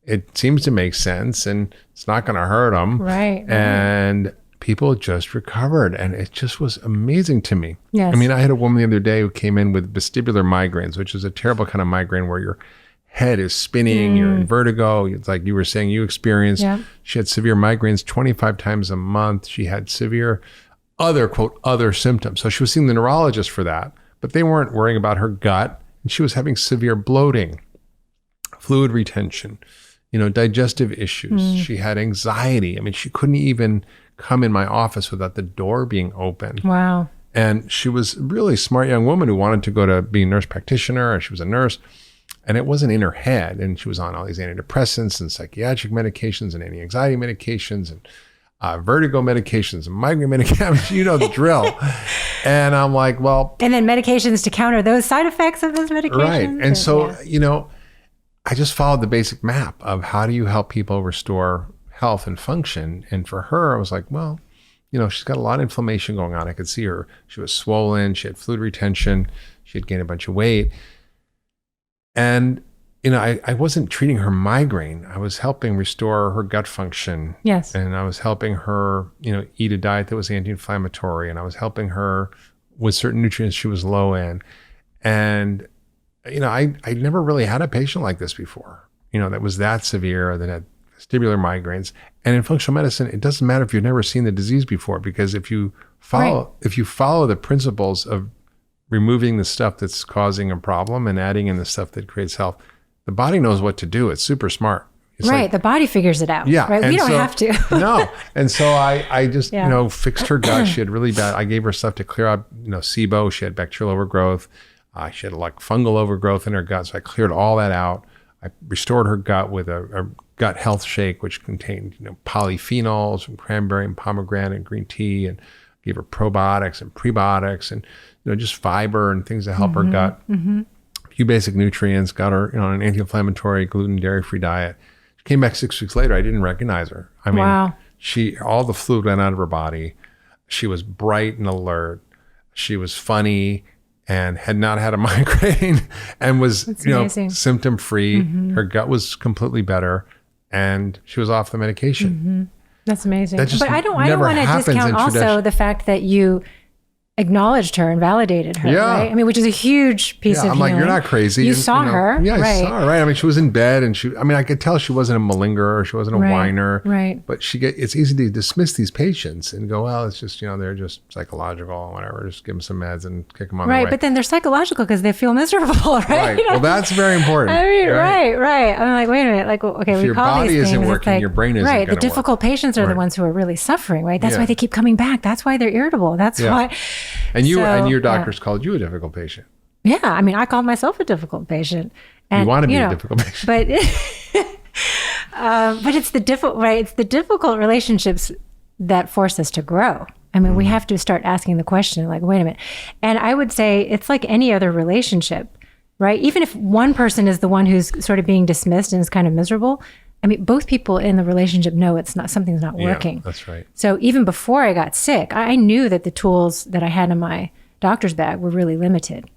it seems to make sense, and it's not going to hurt them. Right. And people just recovered, and it just was amazing to me. Yes. I mean, I had a woman the other day who came in with vestibular migraines, which is a terrible kind of migraine where your head is spinning, you're in vertigo. It's like you were saying you experienced. Yeah. She had severe migraines 25 times a month. She had severe other symptoms. So she was seeing the neurologist for that, but they weren't worrying about her gut. And she was having severe bloating, fluid retention, digestive issues. She had anxiety. I mean, she couldn't even come in my office without the door being open. Wow. And she was a really smart young woman who wanted to go to be a nurse practitioner, or she was a nurse, and it wasn't in her head. And she was on all these antidepressants and psychiatric medications and anti-anxiety medications and vertigo medications and migraine medications. You know the drill. And I'm like, well. And then medications to counter those side effects of those medications. Right. And so, I just followed the basic map of how do you help people restore health and function. And for her, I was like, well, she's got a lot of inflammation going on. I could see her. She was swollen. She had fluid retention. She had gained a bunch of weight. And, I wasn't treating her migraine. I was helping restore her gut function. Yes. And I was helping her, eat a diet that was anti-inflammatory. And I was helping her with certain nutrients she was low in. And, I never really had a patient like this before, that was that severe, that had vestibular migraines. And in functional medicine, it doesn't matter if you've never seen the disease before, because if you follow the principles of removing the stuff that's causing a problem and adding in the stuff that creates health, the body knows what to do. It's super smart. It's right. The body figures it out. Yeah. Right. We don't have to. No. And so I just, fixed her gut. She had really bad, I gave her stuff to clear out, SIBO. She had bacterial overgrowth. She had like fungal overgrowth in her gut. So I cleared all that out. I restored her gut with a gut health shake, which contained, polyphenols from cranberry and pomegranate and green tea, and gave her probiotics and prebiotics and, just fiber and things to help her gut. A few basic nutrients, got her, on an anti-inflammatory, gluten, dairy-free diet. She came back 6 weeks later. I didn't recognize her. I mean, wow. All the fluid went out of her body. She was bright and alert. She was funny and had not had a migraine and was, symptom free. Her gut was completely better, and she was off the medication. That's amazing. That just but I don't want to discount also the fact that you acknowledged her and validated her, right? I mean, which is a huge piece of I'm healing. like, you're not crazy. You saw her. Yeah, right. I saw her, right? I mean, she was in bed, and I could tell she wasn't a malingerer. She wasn't a whiner. Right. But it's easy to dismiss these patients and go, well, it's just, they're just psychological or whatever. Just give them some meds and kick them on their way. Right, but then they're psychological because they feel miserable, right? Right. Well, that's very important. I mean, right. I'm like, wait a minute. Like, okay, if we your call body these isn't things, working, your brain isn't right. going The to difficult patients are the ones who are really suffering, right? That's why they keep coming back. That's why they're irritable. That's why. And your doctors called you a difficult patient. Yeah, I mean, I called myself a difficult patient. And, you want to be a difficult patient, but it's the difficult relationships that force us to grow. I mean, we have to start asking the question, like, wait a minute. And I would say it's like any other relationship, right? Even if one person is the one who's sort of being dismissed and is kind of miserable, I mean, both people in the relationship know something's not working. Yeah, that's right. So even before I got sick, I knew that the tools that I had in my doctor's bag were really limited.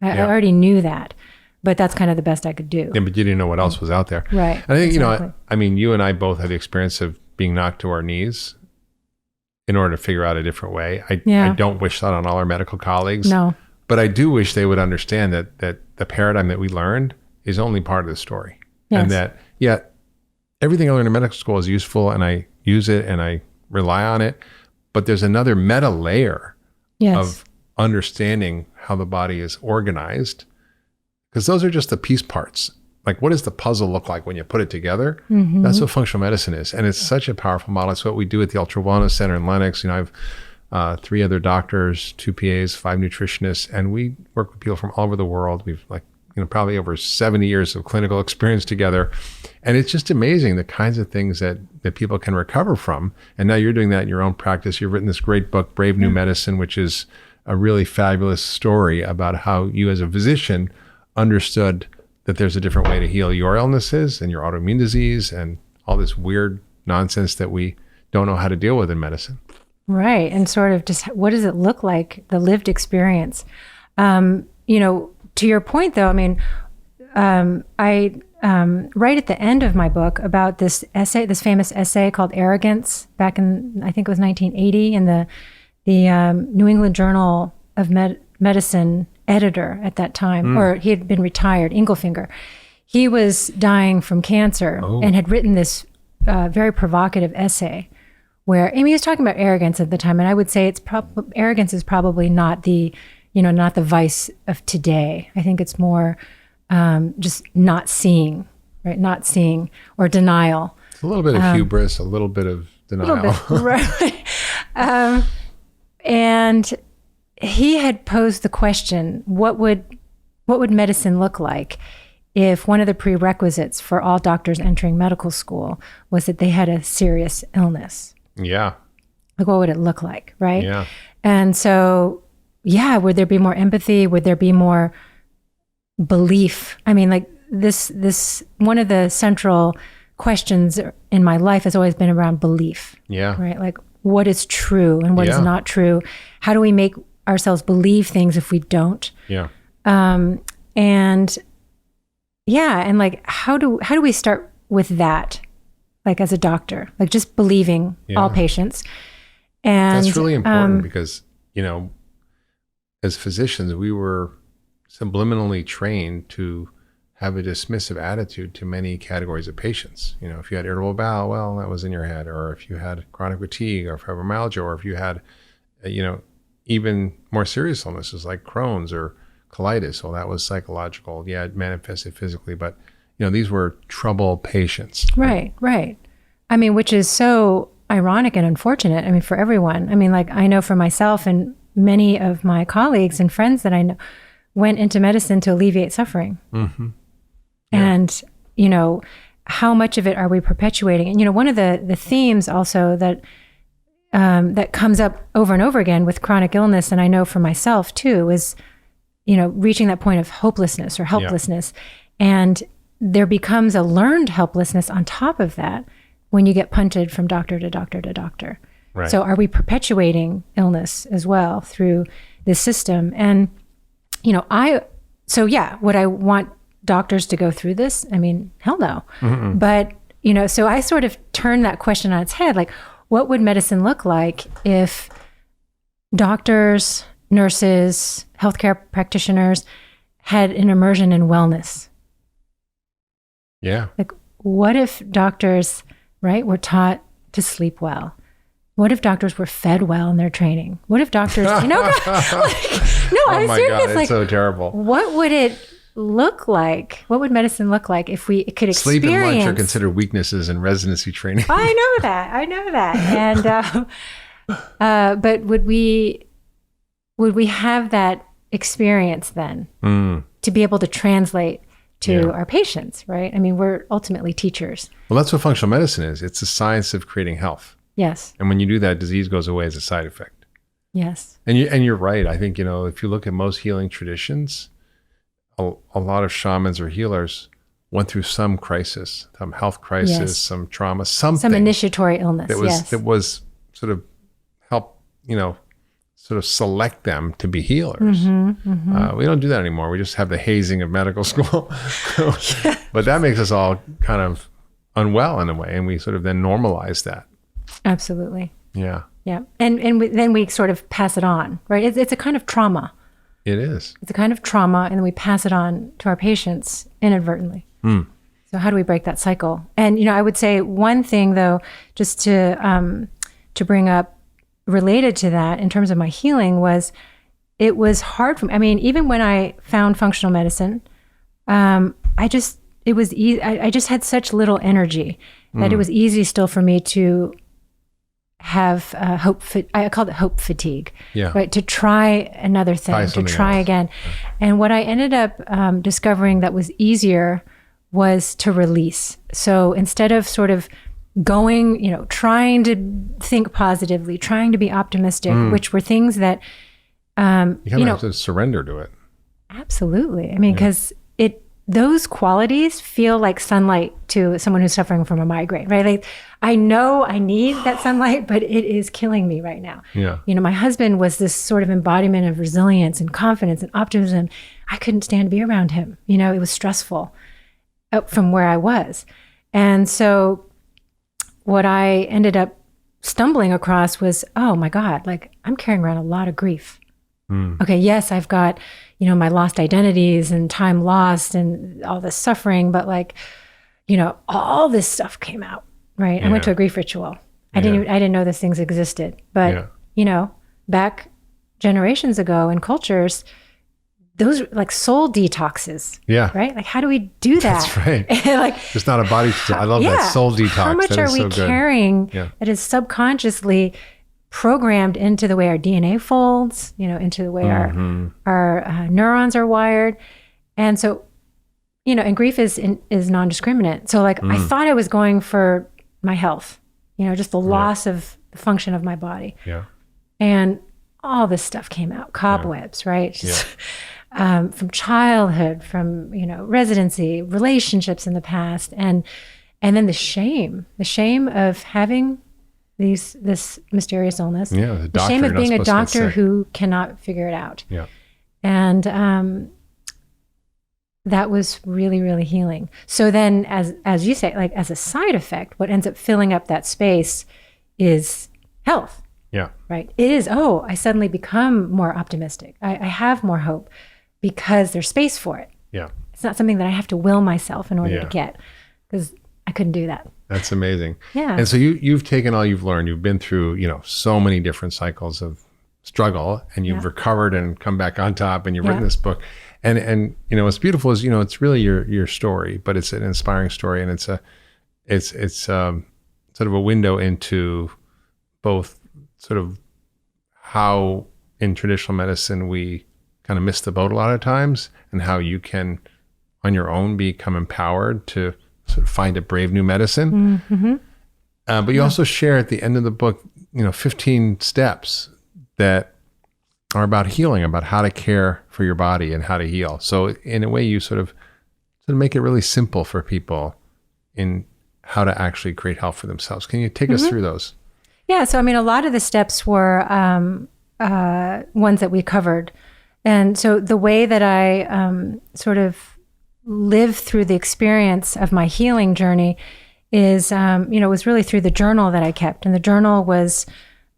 I already knew that, but that's kind of the best I could do. Yeah, but you didn't know what else was out there. Right. And I think, exactly. I mean, you and I both had the experience of being knocked to our knees in order to figure out a different way. I don't wish that on all our medical colleagues. No. But I do wish they would understand that the paradigm that we learned is only part of the story. Yes. And that, everything I learned in medical school is useful and I use it and I rely on it. But there's another meta layer of understanding how the body is organized, because those are just the piece parts. Like, what does the puzzle look like when you put it together? Mm-hmm. That's what functional medicine is. And it's such a powerful model. It's what we do at the Ultra Wellness Center in Lenox. I have 3 other doctors, 2 PAs, 5 nutritionists, and we work with people from all over the world. We've probably over 70 years of clinical experience together. And it's just amazing the kinds of things that people can recover from. And now you're doing that in your own practice. You've written this great book, Brave New Medicine, which is a really fabulous story about how you as a physician understood that there's a different way to heal your illnesses and your autoimmune disease and all this weird nonsense that we don't know how to deal with in medicine. Right. And sort of just what does it look like, the lived experience? To your point, though, I mean, I write at the end of my book about this famous essay called Arrogance back in, I think it was 1980, in the New England Journal of Medicine editor at that time, or he had been retired, Ingelfinger. He was dying from cancer and had written this very provocative essay where, he was talking about arrogance at the time, and I would say arrogance is probably not the vice of today. I think it's more just not seeing, right? Not seeing or denial. It's a little bit of hubris, a little bit of denial. Right. And he had posed the question, what would medicine look like if one of the prerequisites for all doctors entering medical school was that they had a serious illness? Yeah. Like, what would it look like, right? Yeah. And so, would there be more empathy? Would there be more belief? I mean, like this one of the central questions in my life has always been around belief. Yeah. Right? Like, what is true and what is not true? How do we make ourselves believe things if we don't? Yeah. And like, how do we start with that? Like, as a doctor, like just believing all patients. And that's really important because, as physicians, we were subliminally trained to have a dismissive attitude to many categories of patients. If you had irritable bowel, well, that was in your head. Or if you had chronic fatigue or fibromyalgia, or if you had, even more serious illnesses like Crohn's or colitis, well, that was psychological. Yeah, it manifested physically, but these were trouble patients. Right. I mean, which is so ironic and unfortunate. I mean, for everyone. I mean, like, I know for myself and many of my colleagues and friends that I know went into medicine to alleviate suffering. Mm-hmm. Yeah. And, how much of it are we perpetuating? And, one of the themes also that comes up over and over again with chronic illness, and I know for myself too, is, reaching that point of hopelessness or helplessness. Yeah. And there becomes a learned helplessness on top of that when you get punted from doctor to doctor to doctor. Right. So are we perpetuating illness as well through this system? And, would I want doctors to go through this? I mean, hell no. Mm-mm. But, so I sort of turn that question on its head. Like, what would medicine look like if doctors, nurses, healthcare practitioners had an immersion in wellness? Yeah. Like, what if doctors, right, were taught to sleep well? What if doctors were fed well in their training? What if doctors, I'm serious. God, it's like, so terrible. What would it look like? What would medicine look like if we could experience? Sleep and lunch are considered weaknesses in residency training. I know that. And, but would we have that experience then to be able to translate to our patients, right? I mean, we're ultimately teachers. Well, that's what functional medicine is. It's a science of creating health. Yes. And when you do that, disease goes away as a side effect. Yes. And you're right. I think, if you look at most healing traditions, a lot of shamans or healers went through some crisis, some health crisis, Yes. some trauma, something. Some initiatory illness. that was Yes. that was sort of help, sort of select them to be healers. We don't do that anymore. We just have the hazing of medical school. But that makes us all kind of unwell in a way, and we sort of then normalize that. Absolutely. Yeah, Yeah. And then we sort of pass it on, right? It's a kind of trauma. it is. It's a kind of trauma, and then we pass it on to our patients inadvertently. So how do we break that cycle? And, I would say one thing, though, just to bring up related to that in terms of my healing was it was hard for me. I mean, even when I found functional medicine, I just had such little energy that it was easy still for me to have I called it hope fatigue, right? To try another thing, to try again. And what I ended up discovering that was easier was to release. So instead of sort of going, trying to think positively, trying to be optimistic, which were things that, You kind of have to surrender to it. absolutely. I mean, because those qualities feel like sunlight to someone who's suffering from a migraine, right? Like, I know I need that sunlight, but it is killing me right now. Yeah. My husband was this sort of embodiment of resilience and confidence and optimism. I couldn't stand to be around him. It was stressful from where I was. And so what I ended up stumbling across was, oh my God, like I'm carrying around a lot of grief. Okay, yes, I've got, my lost identities and time lost and all this suffering, but like, all this stuff came out, right? I went to a grief ritual. I didn't know these things existed, but back generations ago in cultures, those like soul detoxes. Yeah. Right? Like, how do we do that? That's right. Like, It's not a body. I love that soul detox. How much That are is we so good. carrying Yeah. that is subconsciously programmed into the way our DNA folds, into the way our neurons are wired. And so, and grief is non-discriminate. So like, I thought I was going for my health, just the loss of the function of my body. Yeah. And all this stuff came out, cobwebs, right? Just, from childhood, from, residency, relationships in the past. And then the shame of having this mysterious illness. Yeah. The The shame doctor, of you're being not a supposed to get doctor sick. who cannot figure it out. Yeah. And that was really, really healing. So then as you say, like as a side effect, what ends up filling up that space is health. Yeah. Right? It is, I suddenly become more optimistic. I have more hope because there's space for it. Yeah. It's not something that I have to will myself in order Yeah. to get, because I couldn't do that. That's amazing. Yeah. And so you've taken all you've learned. You've been through, so many different cycles of struggle, and you've recovered and come back on top, and you've written this book. And what's beautiful is, it's really your story, but it's an inspiring story, and it's sort of a window into both sort of how in traditional medicine we kind of miss the boat a lot of times, and how you can on your own become empowered to sort of find a brave new medicine. But you also share at the end of the book, 15 steps that are about healing, about how to care for your body and how to heal. So in a way, you sort of make it really simple for people in how to actually create health for themselves. Can you take us through those? Yeah. So, I mean, a lot of the steps were ones that we covered. And so the way that I sort of live through the experience of my healing journey is, was really through the journal that I kept. And the journal was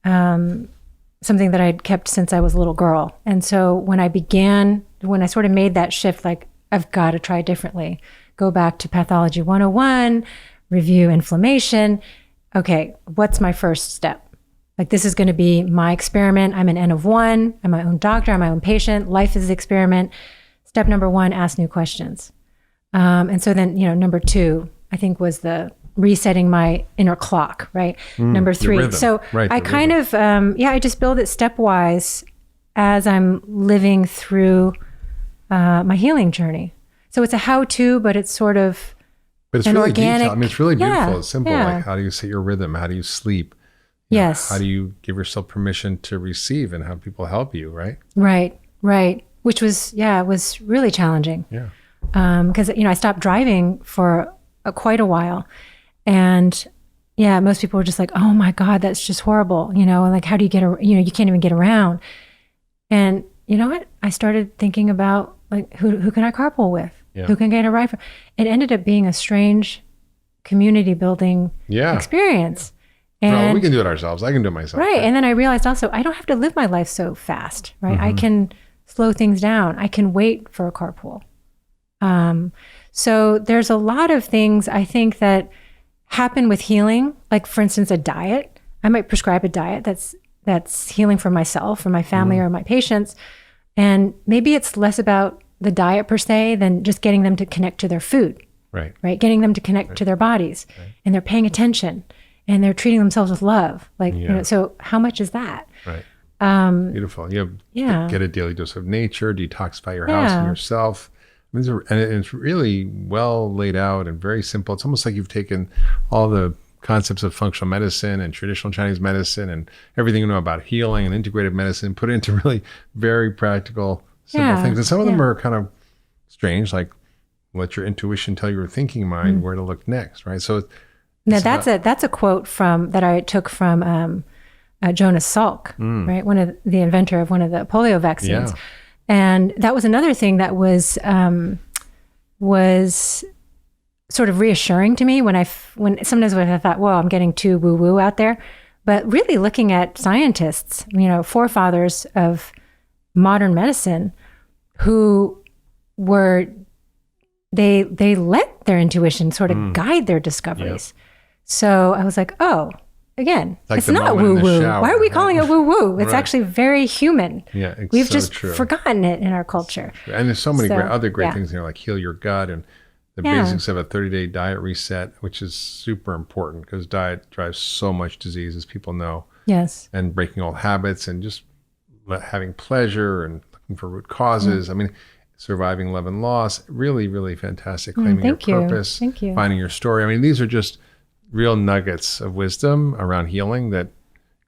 something that I'd kept since I was a little girl. And so when I sort of made that shift, like, I've got to try differently, go back to Pathology 101, review inflammation. Okay, what's my first step? Like, this is going to be my experiment. I'm an N of one. I'm my own doctor. I'm my own patient. Life is an experiment. Step number one, ask new questions. And so then, number two, I think, was the resetting my inner clock, right? Number three. Rhythm. So Right, I kind of, I just build it stepwise as I'm living through my healing journey. So it's a how-to, but it's sort of But it's an really organic. detailed. I mean, it's really beautiful. Yeah, It's simple. yeah. Like, how do you set your rhythm? How do you sleep? Yes. How do you give yourself permission to receive and have people help you, right? Right. Which was, was really challenging. Yeah. because, I stopped driving for quite a while. And yeah, most people were just like, oh my God, that's just horrible. Like, how do you you can't even get around. And you know what? I started thinking about like, who can I carpool with? Yeah. Who can get a ride from? It ended up being a strange community building experience. And we can do it ourselves. I can do it myself. Right. And then I realized also, I don't have to live my life so fast, right? I can slow things down. I can wait for a carpool. So there's a lot of things I think that happen with healing. Like, for instance, a diet. I might prescribe a diet that's healing for myself or my family or my patients. And maybe it's less about the diet per se than just getting them to connect to their food. Right. Getting them to connect to their bodies, and they're paying attention, and they're treating themselves with love. Like, so how much is that? Right. Beautiful. Get a daily dose of nature, detoxify your house and yourself. And it's really well laid out and very simple. It's almost like you've taken all the concepts of functional medicine and traditional Chinese medicine and everything you know about healing and integrative medicine, put it into really very practical, simple things. And some of them are kind of strange, like let your intuition tell your thinking mind where to look next, right? So now that's a quote that I took from Jonas Salk, right? One of the inventor of one of the polio vaccines. Yeah. And that was another thing that was sort of reassuring to me when sometimes I thought, well, I'm getting too woo-woo out there. But really looking at scientists, forefathers of modern medicine who they let their intuition sort of guide their discoveries. Yep. So I was like, oh, again, like it's not woo-woo. Why are we calling it woo-woo? It's actually very human. Yeah, it's We've just forgotten it in our culture. And there's so many other great things here, like heal your gut and the basics of a 30-day diet reset, which is super important because diet drives so much disease, as people know. Yes. And breaking old habits and just having pleasure and looking for root causes. I mean, surviving love and loss, really, really fantastic. Claiming your purpose, finding your story. I mean, these are just real nuggets of wisdom around healing that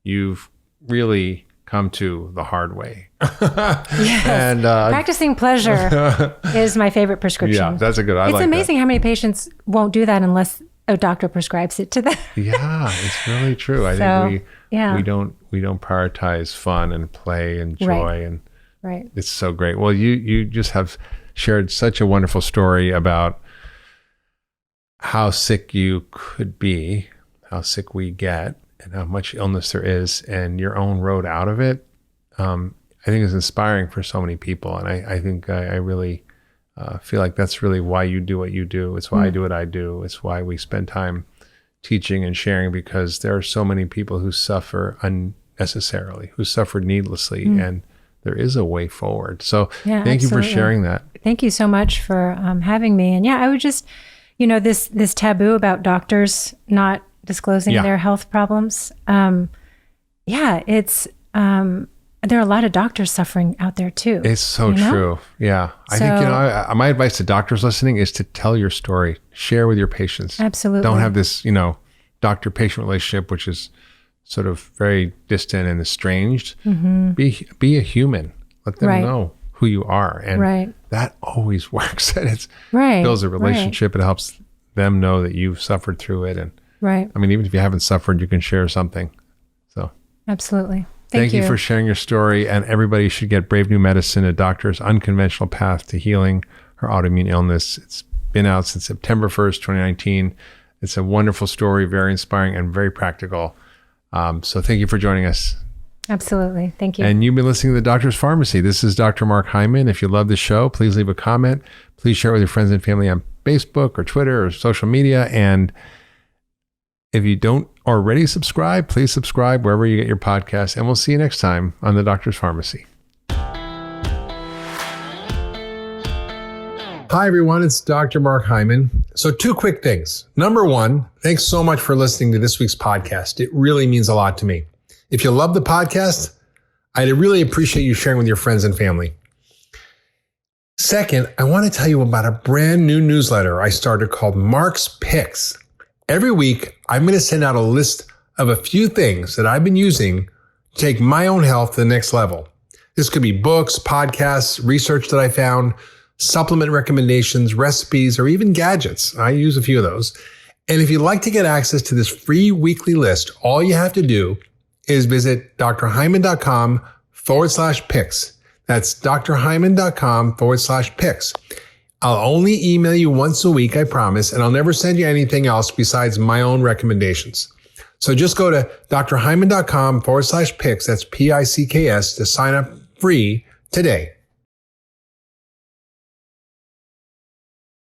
you've really come to the hard way. Yes. And practicing pleasure is my favorite prescription. Yeah, that's a good. It's amazing how many patients won't do that unless a doctor prescribes it to them. Yeah, it's really true. I think we don't prioritize fun and play and joy and it's so great. Well, you just have shared such a wonderful story about how sick you could be, how sick we get, and how much illness there is, and your own road out of it. I think is inspiring for so many people, and I think I really feel like that's really why you do what you do. It's why I do what I do. It's why we spend time teaching and sharing, because there are so many people who suffer unnecessarily, who suffer needlessly, and there is a way forward. So thank you for sharing that. Thank you so much for having me. And I would just, this taboo about doctors not disclosing their health problems. It's, there are a lot of doctors suffering out there too. It's so true. Yeah. I think, my advice to doctors listening is to tell your story, share with your patients. Absolutely. Don't have this, doctor-patient relationship, which is sort of very distant and estranged. Be a human. Let them know who you are. And that always works. And it builds a relationship. It helps them know that you've suffered through it. And I mean, even if you haven't suffered, you can share something. So absolutely. Thank you for sharing your story. And everybody should get Brave New Medicine, a doctor's unconventional path to healing her autoimmune illness. It's been out since September 1st, 2019. It's a wonderful story, very inspiring and very practical. So thank you for joining us. Absolutely. Thank you. And you've been listening to The Doctor's Pharmacy. This is Dr. Mark Hyman. If you love the show, please leave a comment. Please share it with your friends and family on Facebook or Twitter or social media. And if you don't already subscribe, please subscribe wherever you get your podcasts. And we'll see you next time on The Doctor's Pharmacy. Hi, everyone. It's Dr. Mark Hyman. So 2 quick things. Number 1, thanks so much for listening to this week's podcast. It really means a lot to me. If you love the podcast, I'd really appreciate you sharing with your friends and family. Second, I want to tell you about a brand new newsletter I started called Mark's Picks. Every week, I'm going to send out a list of a few things that I've been using to take my own health to the next level. This could be books, podcasts, research that I found, supplement recommendations, recipes, or even gadgets. I use a few of those. And if you'd like to get access to this free weekly list, all you have to do is visit drhyman.com/picks. That's drhyman.com/picks. I'll only email you once a week, I promise, and I'll never send you anything else besides my own recommendations. So just go to drhyman.com/picks, that's PICKS, to sign up free today.